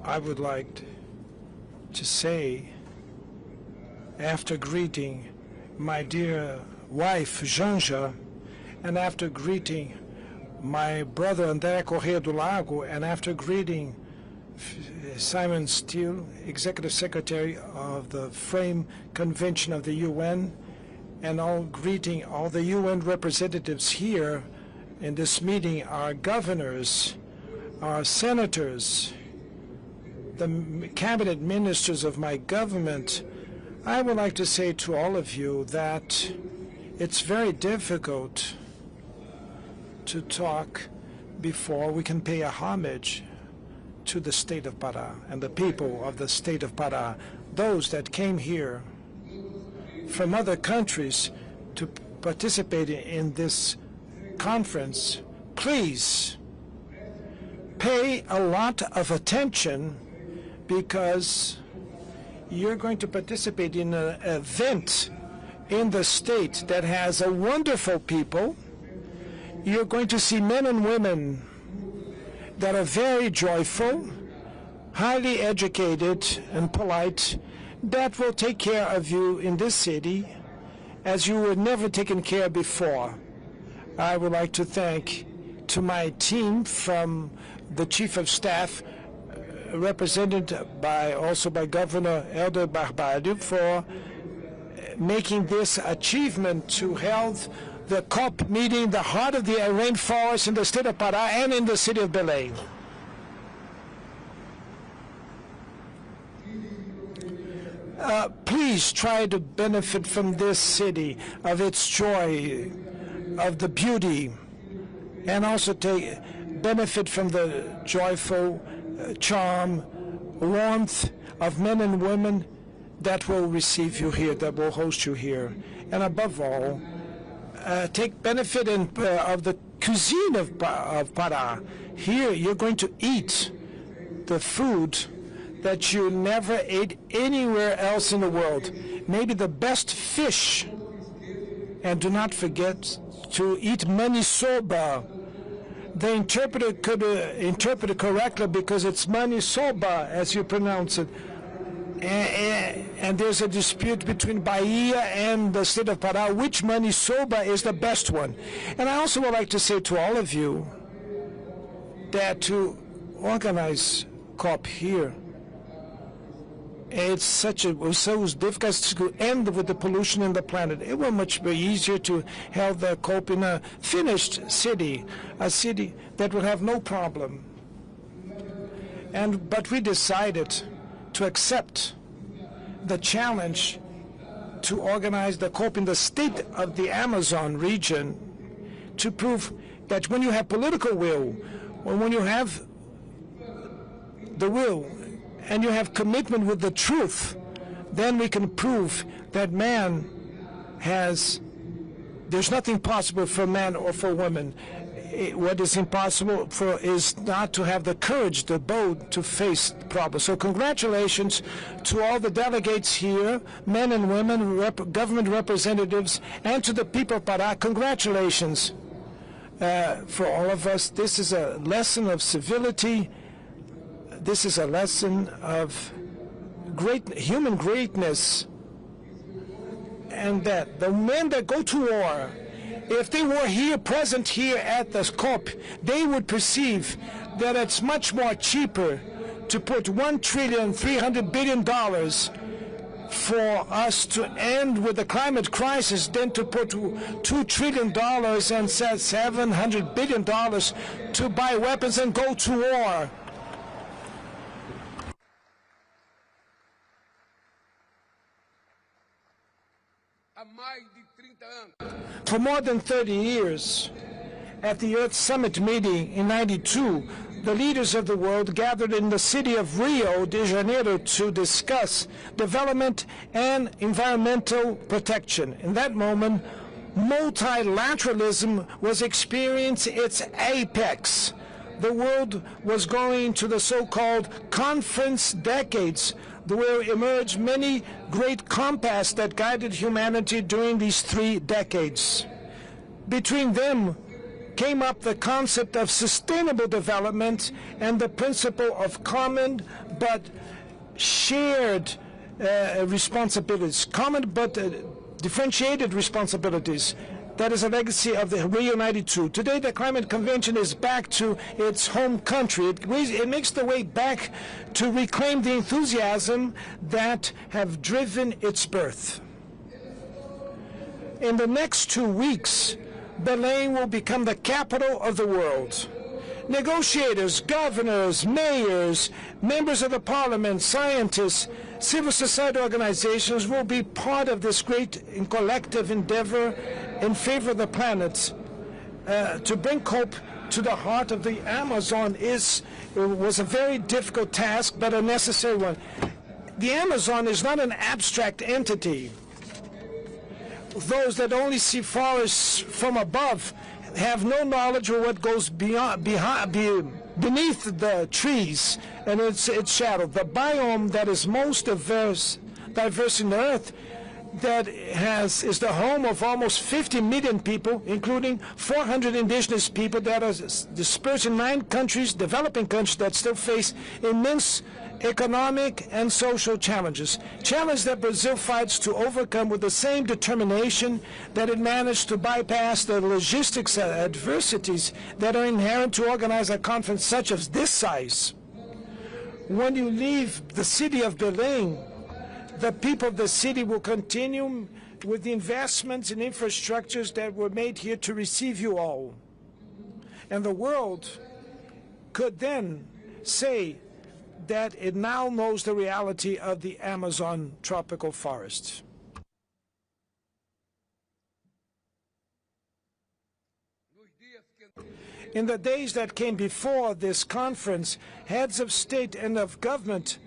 I would like to say, after greeting my dear wife, Janja, and after greeting my brother, André Corrêa do Lago, and after greeting Simon Steele, Executive Secretary of the Frame Convention of the UN, and greeting all the UN representatives here in this meeting, our governors, our senators, the cabinet ministers of my government, I would like to say to all of you that it's very difficult to talk before we can pay a homage to the state of Pará and the people of the state of Pará, those that came here from other countries to participate in this conference. Please pay a lot of attention because you're going to participate in an event in the state that has a wonderful people. You're going to see men and women that are very joyful, highly educated and polite, that will take care of you in this city as you were never taken care of before. I would like to thank to my team from the Chief of Staff, represented also by Governor Helder Barbalho, for making this achievement to hold the COP meeting, the heart of the rainforest in the state of Pará and in the city of Belém. Please try to benefit from this city, of its joy, of the beauty, and also take benefit from the joyful charm, warmth of men and women that will receive you here, that will host you here. And above all, take benefit of the cuisine of Pará. Here you're going to eat the food that you never ate anywhere else in the world. Maybe the best fish. And do not forget to eat manisoba. The interpreter could interpret it correctly because it's manisoba, as you pronounce it. And there's a dispute between Bahia and the state of Pará, which manisoba is the best one. And I also would like to say to all of you that to organize COP here, it was so difficult to end with the pollution in the planet. It was much easier to hold the COP in a finished city, a city that would have no problem. But we decided to accept the challenge to organize the COP in the state of the Amazon region to prove that when you have political will, or when you have the will, and you have commitment with the truth, then we can prove that there's nothing possible for man or for woman. What is impossible is not to have the courage, the bold, to face the problem. So congratulations to all the delegates here, men and women, government representatives, and to the people of Pará. Congratulations for all of us. This is a lesson of civility. This is a lesson of human greatness, and that the men that go to war, if they were here, present here at the COP, they would perceive that it's much more cheaper to put $1.3 trillion for us to end with the climate crisis than to put $2 trillion and $700 billion to buy weapons and go to war. For more than 30 years, at the Earth Summit meeting in '92, the leaders of the world gathered in the city of Rio de Janeiro to discuss development and environmental protection. In that moment, multilateralism was experiencing its apex. The world was going to the so-called conference decades, where emerged many great compasses that guided humanity during these 3 decades. Between them came up the concept of sustainable development and the principle of common but shared responsibilities, common but differentiated responsibilities. That is a legacy of the Rio 92. Today, the Climate Convention is back to its home country. It makes the way back to reclaim the enthusiasm that have driven its birth. In the next 2 weeks, Belém will become the capital of the world. Negotiators, governors, mayors, members of the parliament, scientists, civil society organizations will be part of this great and collective endeavor in favor of the planet. To bring COP to the heart of the Amazon was a very difficult task, but a necessary one. The Amazon is not an abstract entity. Those that only see forests from above have no knowledge of what goes beneath the trees and its shadow. The biome that is most diverse in the earth, that is the home of almost 50 million people, including 400 indigenous people that are dispersed in 9 countries, developing countries that still face immense economic and social challenges. Challenges that Brazil fights to overcome with the same determination that it managed to bypass the logistics adversities that are inherent to organize a conference such as this size. When you leave the city of Belém, the people of the city will continue with the investments in infrastructures that were made here to receive you all. And the world could then say that it now knows the reality of the Amazon tropical forests. In the days that came before this conference, heads of state and of government,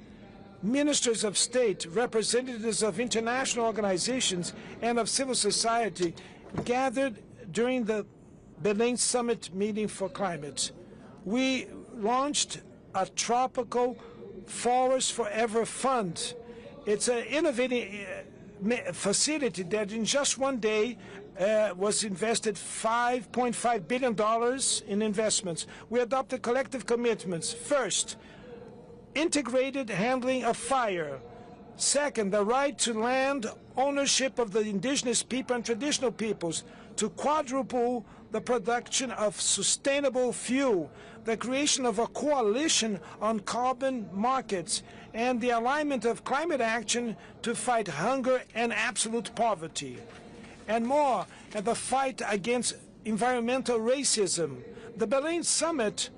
ministers of state, representatives of international organizations, and of civil society gathered during the Belém Summit meeting for climate. We launched a Tropical Forest Forever Fund. It's an innovative facility that in just one day was invested $5.5 billion in investments. We adopted collective commitments. First, integrated handling of fire. Second, the right to land ownership of the indigenous people and traditional peoples, to quadruple the production of sustainable fuel, the creation of a coalition on carbon markets, and the alignment of climate action to fight hunger and absolute poverty. And more, and the fight against environmental racism. The Belém Summit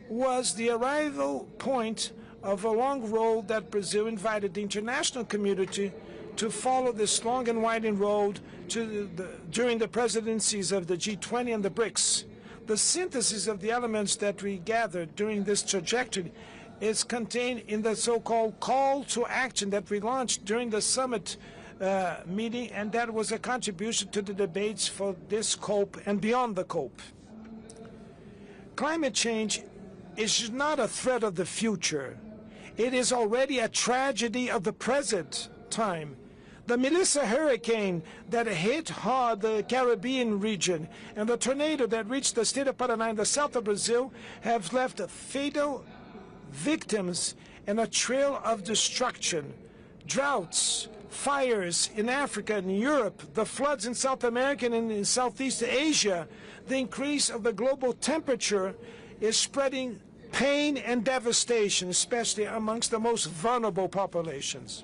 was the arrival point of a long road that Brazil invited the international community to follow this long and winding road during the presidencies of the G20 and the BRICS. The synthesis of the elements that we gathered during this trajectory is contained in the so-called call to action that we launched during the summit meeting, and that was a contribution to the debates for this COP and beyond the COP. Climate change is not a threat of the future. It is already a tragedy of the present time. The Melissa hurricane that hit hard the Caribbean region and the tornado that reached the state of Paraná in the south of Brazil have left fatal victims and a trail of destruction. Droughts, fires in Africa and Europe, the floods in South America and in Southeast Asia, the increase of the global temperature is spreading pain and devastation, especially amongst the most vulnerable populations.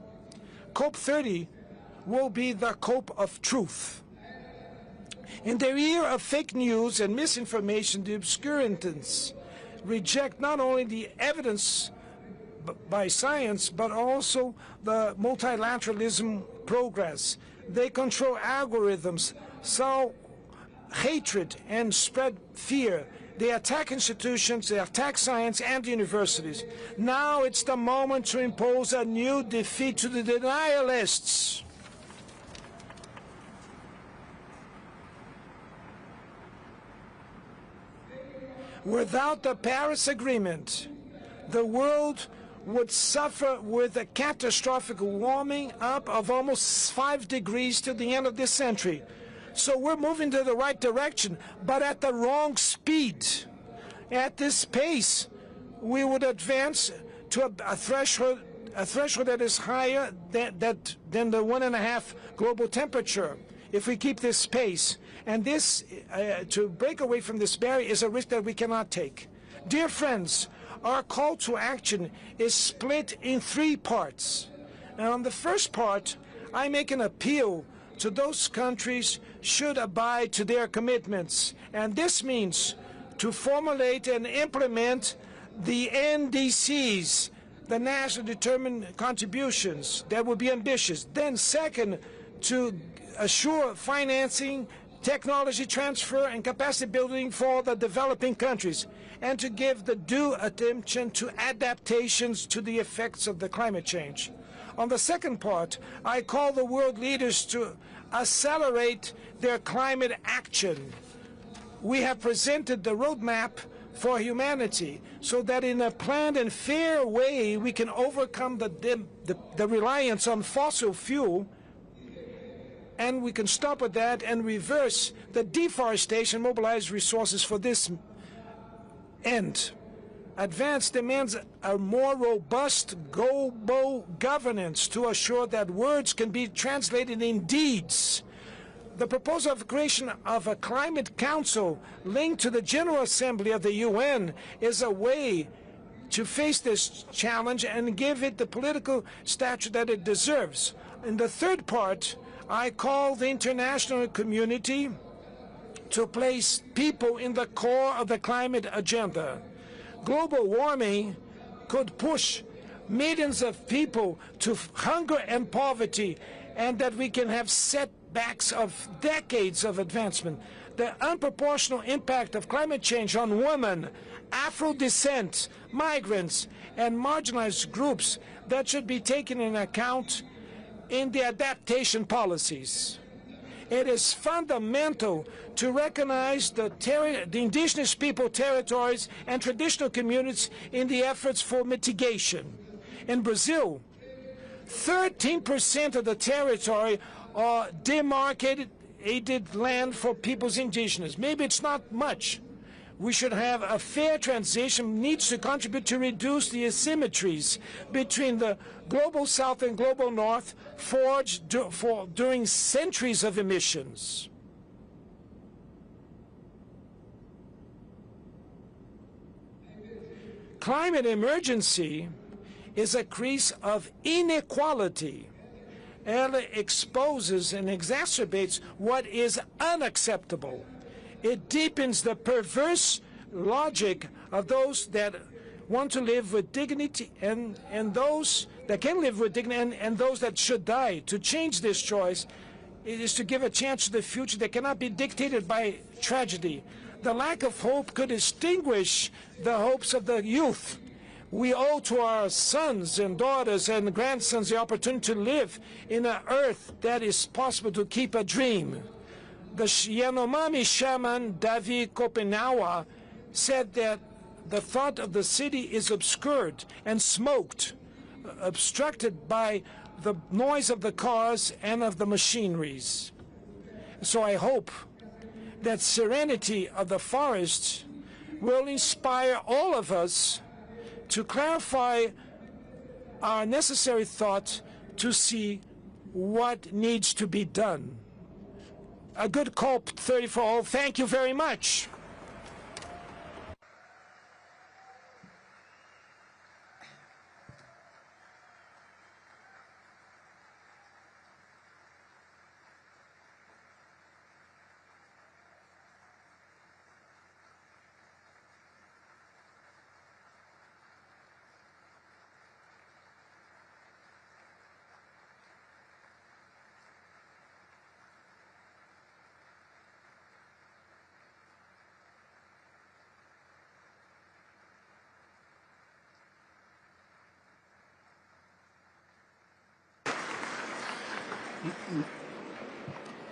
Cop30 will be the COP of truth. In the era of fake news and misinformation, the obscurantists reject not only the evidence by science, but also the multilateralism progress. They control algorithms, sow hatred, and spread fear. They attack institutions, they attack science and universities. Now it's the moment to impose a new defeat to the denialists. Without the Paris Agreement, the world would suffer with a catastrophic warming up of almost 5 degrees to the end of this century. So we're moving to the right direction, but at the wrong speed. At this pace, we would advance to a threshold that is higher than the 1.5 global temperature if we keep this pace. And this, to break away from this barrier, is a risk that we cannot take. Dear friends, our call to action is split in 3 parts. And on the first part, I make an appeal to those countries should abide to their commitments. And this means to formulate and implement the NDCs, the national determined contributions that will be ambitious. Then second, to assure financing, technology transfer, and capacity building for the developing countries, and to give the due attention to adaptations to the effects of the climate change. On the second part, I call the world leaders to accelerate their climate action. we have presented the roadmap for humanity so that in a planned and fair way we can overcome the reliance on fossil fuel, and we can stop with that and reverse the deforestation, mobilize resources for this end. Advance demands a more robust global governance to assure that words can be translated in deeds. The proposal of creation of a climate council linked to the General Assembly of the UN is a way to face this challenge and give it the political stature that it deserves. In the third part, I call the international community to place people in the core of the climate agenda. Global warming could push millions of people to hunger and poverty, and that we can have setbacks of decades of advancement. The unproportional impact of climate change on women, Afro descent, migrants, and marginalized groups that should be taken into account in the adaptation policies. It is fundamental to recognize the indigenous people territories and traditional communities in the efforts for mitigation. In Brazil, 13% of the territory are demarcated land for peoples indigenous. Maybe it's not much. We should have a fair transition, needs to contribute to reduce the asymmetries between the global south and global north forged during centuries of emissions. Climate emergency is a case of inequality. It exposes and exacerbates what is unacceptable. It deepens the perverse logic of those that want to live with dignity and those that can live with dignity and those that should die. To change this choice, it is to give a chance to the future that cannot be dictated by tragedy. The lack of hope could extinguish the hopes of the youth. We owe to our sons and daughters and grandsons the opportunity to live in an earth that is possible to keep a dream. The Yanomami shaman Davi Kopenawa said that the thought of the city is obscured and smoked, obstructed by the noise of the cars and of the machineries. So I hope that serenity of the forests will inspire all of us to clarify our necessary thought to see what needs to be done. A good Cop30 for all. Thank you very much.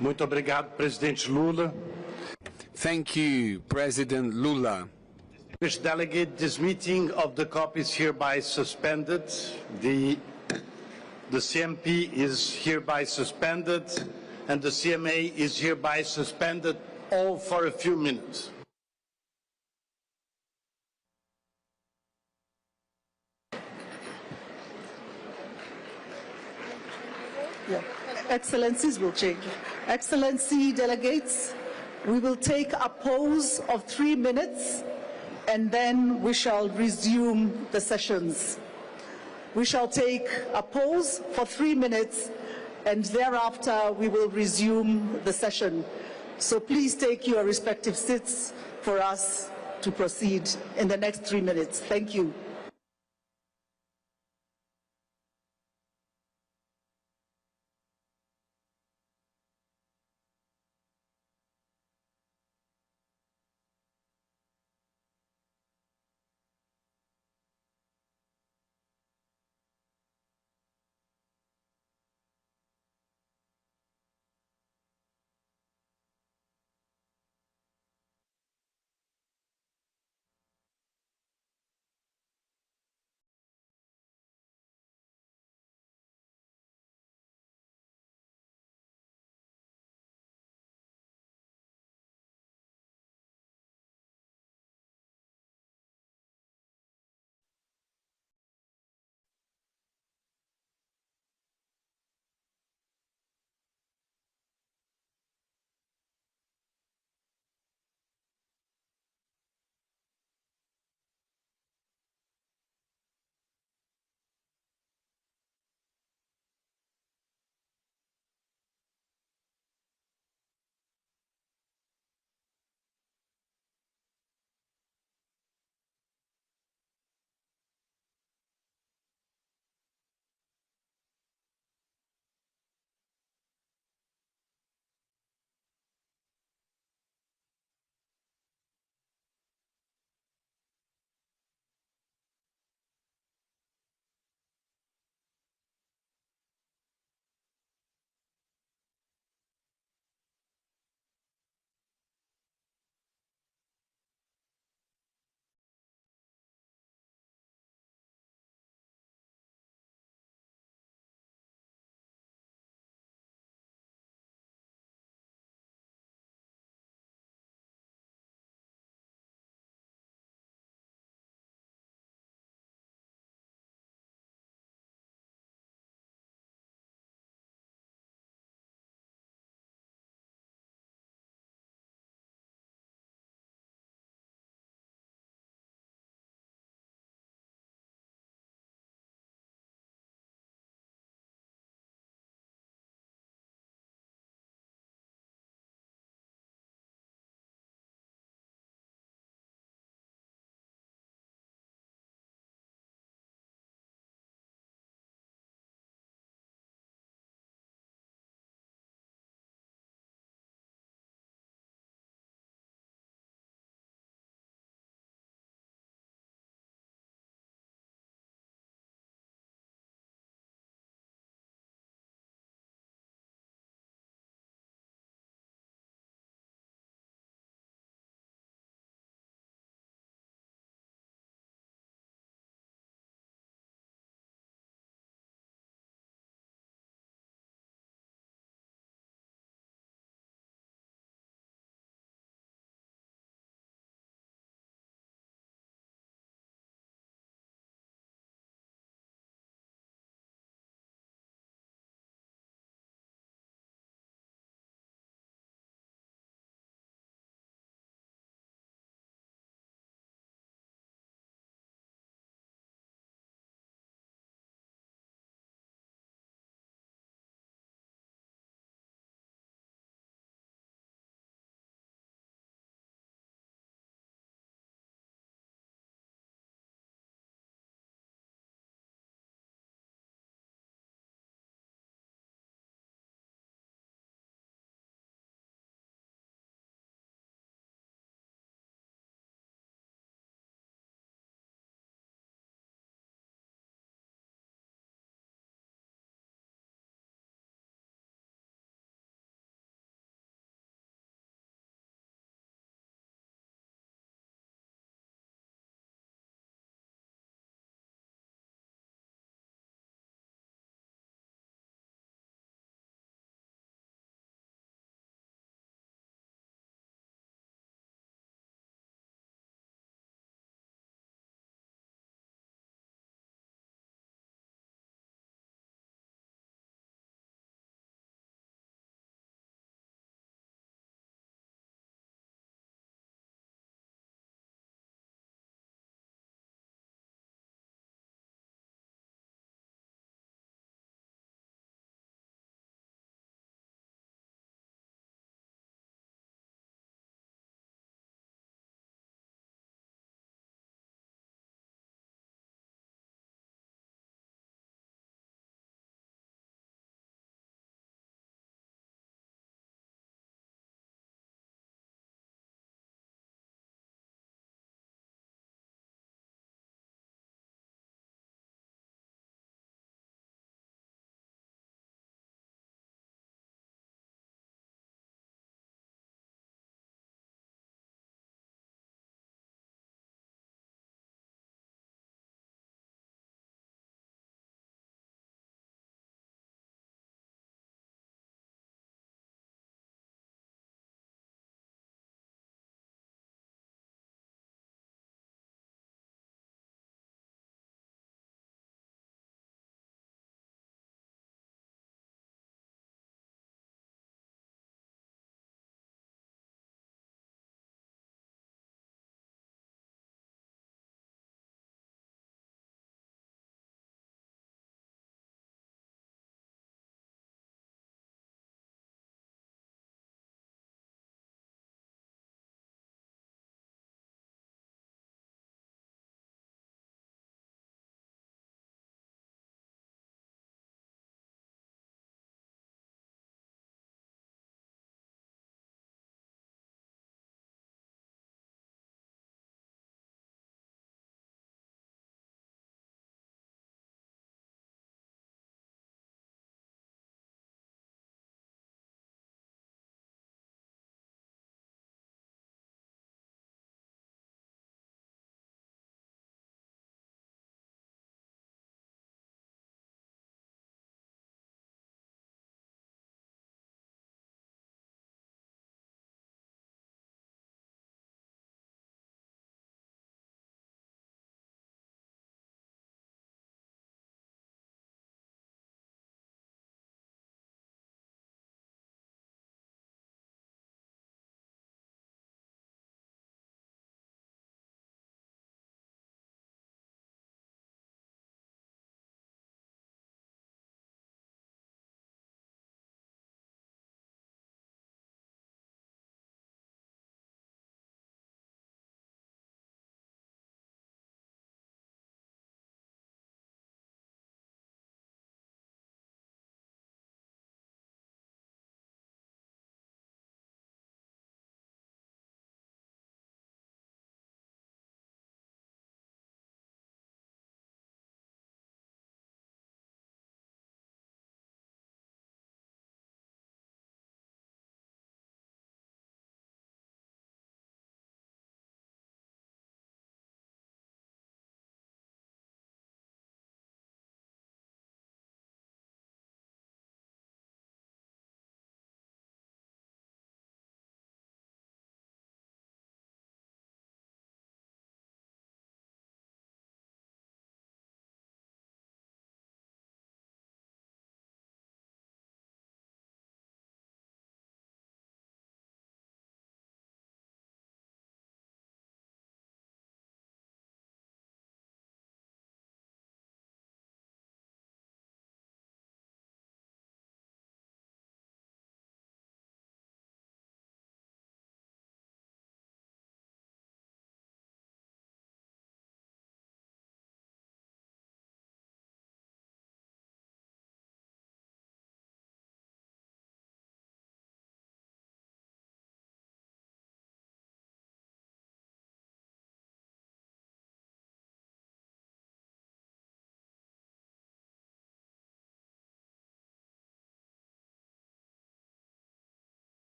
Muito obrigado, Presidente Lula. Thank you, President Lula. Distinguished delegate, this meeting of the COP is hereby suspended. The CMP is hereby suspended, and the CMA is hereby suspended, all for a few minutes. Yeah. Excellencies will change. Excellency delegates, we will take a pause of 3 minutes and then we shall resume the sessions. We shall take a pause for 3 minutes and thereafter we will resume the session. So please take your respective seats for us to proceed in the next 3 minutes. Thank you.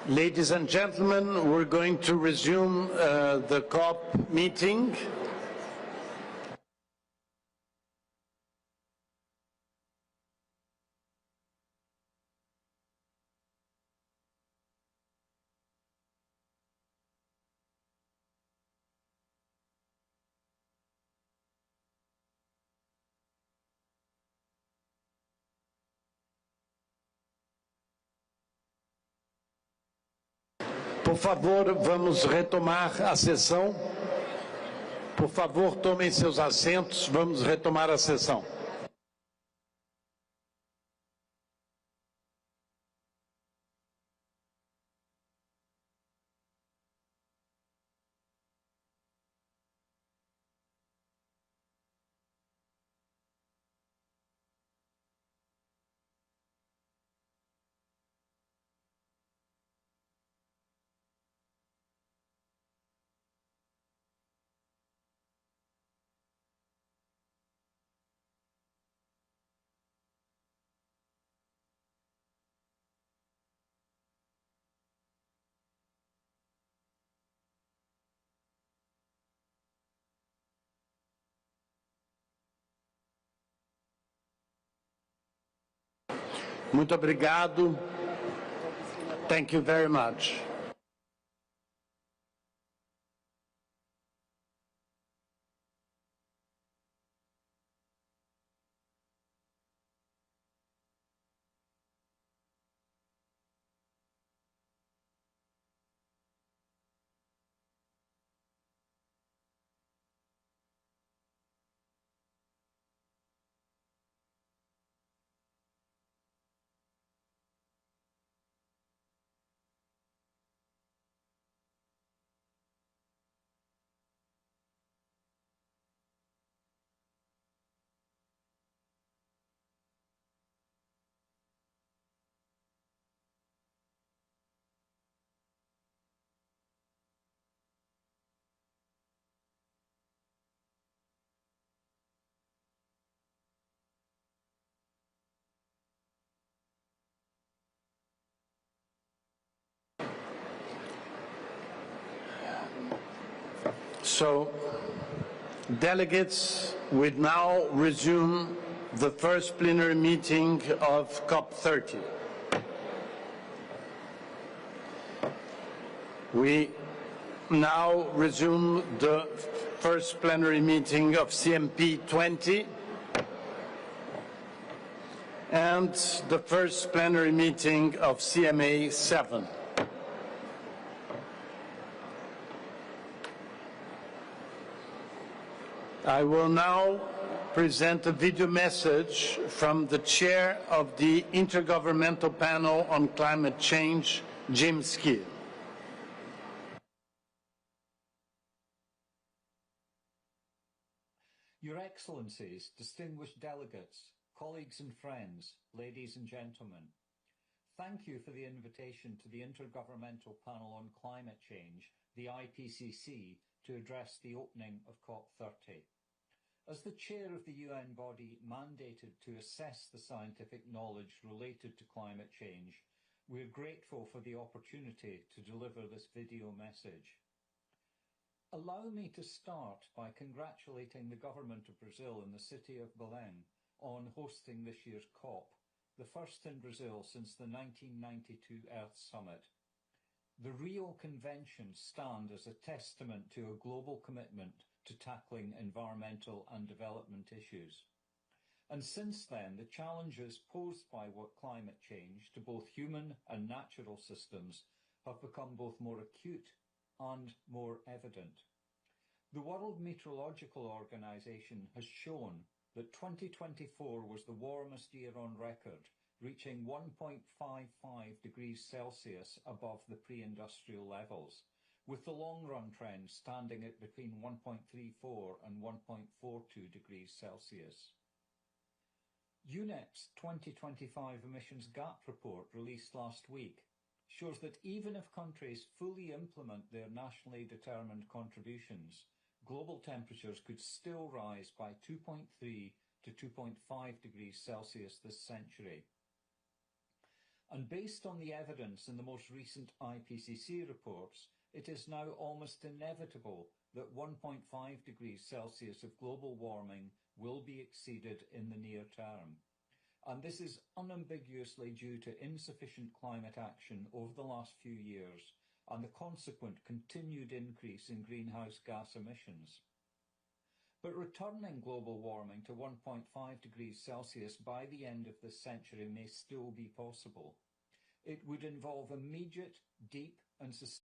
Ladies and gentlemen, we're going to resume the COP meeting. Por favor, vamos retomar a sessão. Por favor, tomem seus assentos, vamos retomar a sessão. Muito obrigado. Thank you very much. So, delegates, we now resume the first plenary meeting of Cop30. We now resume the first plenary meeting of CMP20 and the first plenary meeting of CMA7. I will now present a video message from the chair of the Intergovernmental Panel on Climate Change, Jim Skill. Your Excellencies, distinguished delegates, colleagues and friends, ladies and gentlemen, thank you for the invitation to the Intergovernmental Panel on Climate Change, the IPCC, to address the opening of COP30. As the chair of the UN body mandated to assess the scientific knowledge related to climate change, we are grateful for the opportunity to deliver this video message. Allow me to start by congratulating the government of Brazil and the city of Belém on hosting this year's COP, the first in Brazil since the 1992 Earth Summit. The Rio Conventions stand as a testament to a global commitment to tackling environmental and development issues. And since then, the challenges posed by climate change to both human and natural systems have become both more acute and more evident. The World Meteorological Organization has shown that 2024 was the warmest year on record, reaching 1.55 degrees Celsius above the pre-industrial levels, with the long-run trend standing at between 1.34 and 1.42 degrees Celsius. UNEP's 2025 emissions gap report released last week shows that even if countries fully implement their nationally determined contributions, global temperatures could still rise by 2.3 to 2.5 degrees Celsius this century. And based on the evidence in the most recent IPCC reports, it is now almost inevitable that 1.5 degrees Celsius of global warming will be exceeded in the near term. And this is unambiguously due to insufficient climate action over the last few years and the consequent continued increase in greenhouse gas emissions. But returning global warming to 1.5 degrees Celsius by the end of this century may still be possible. It would involve immediate, deep and sustainable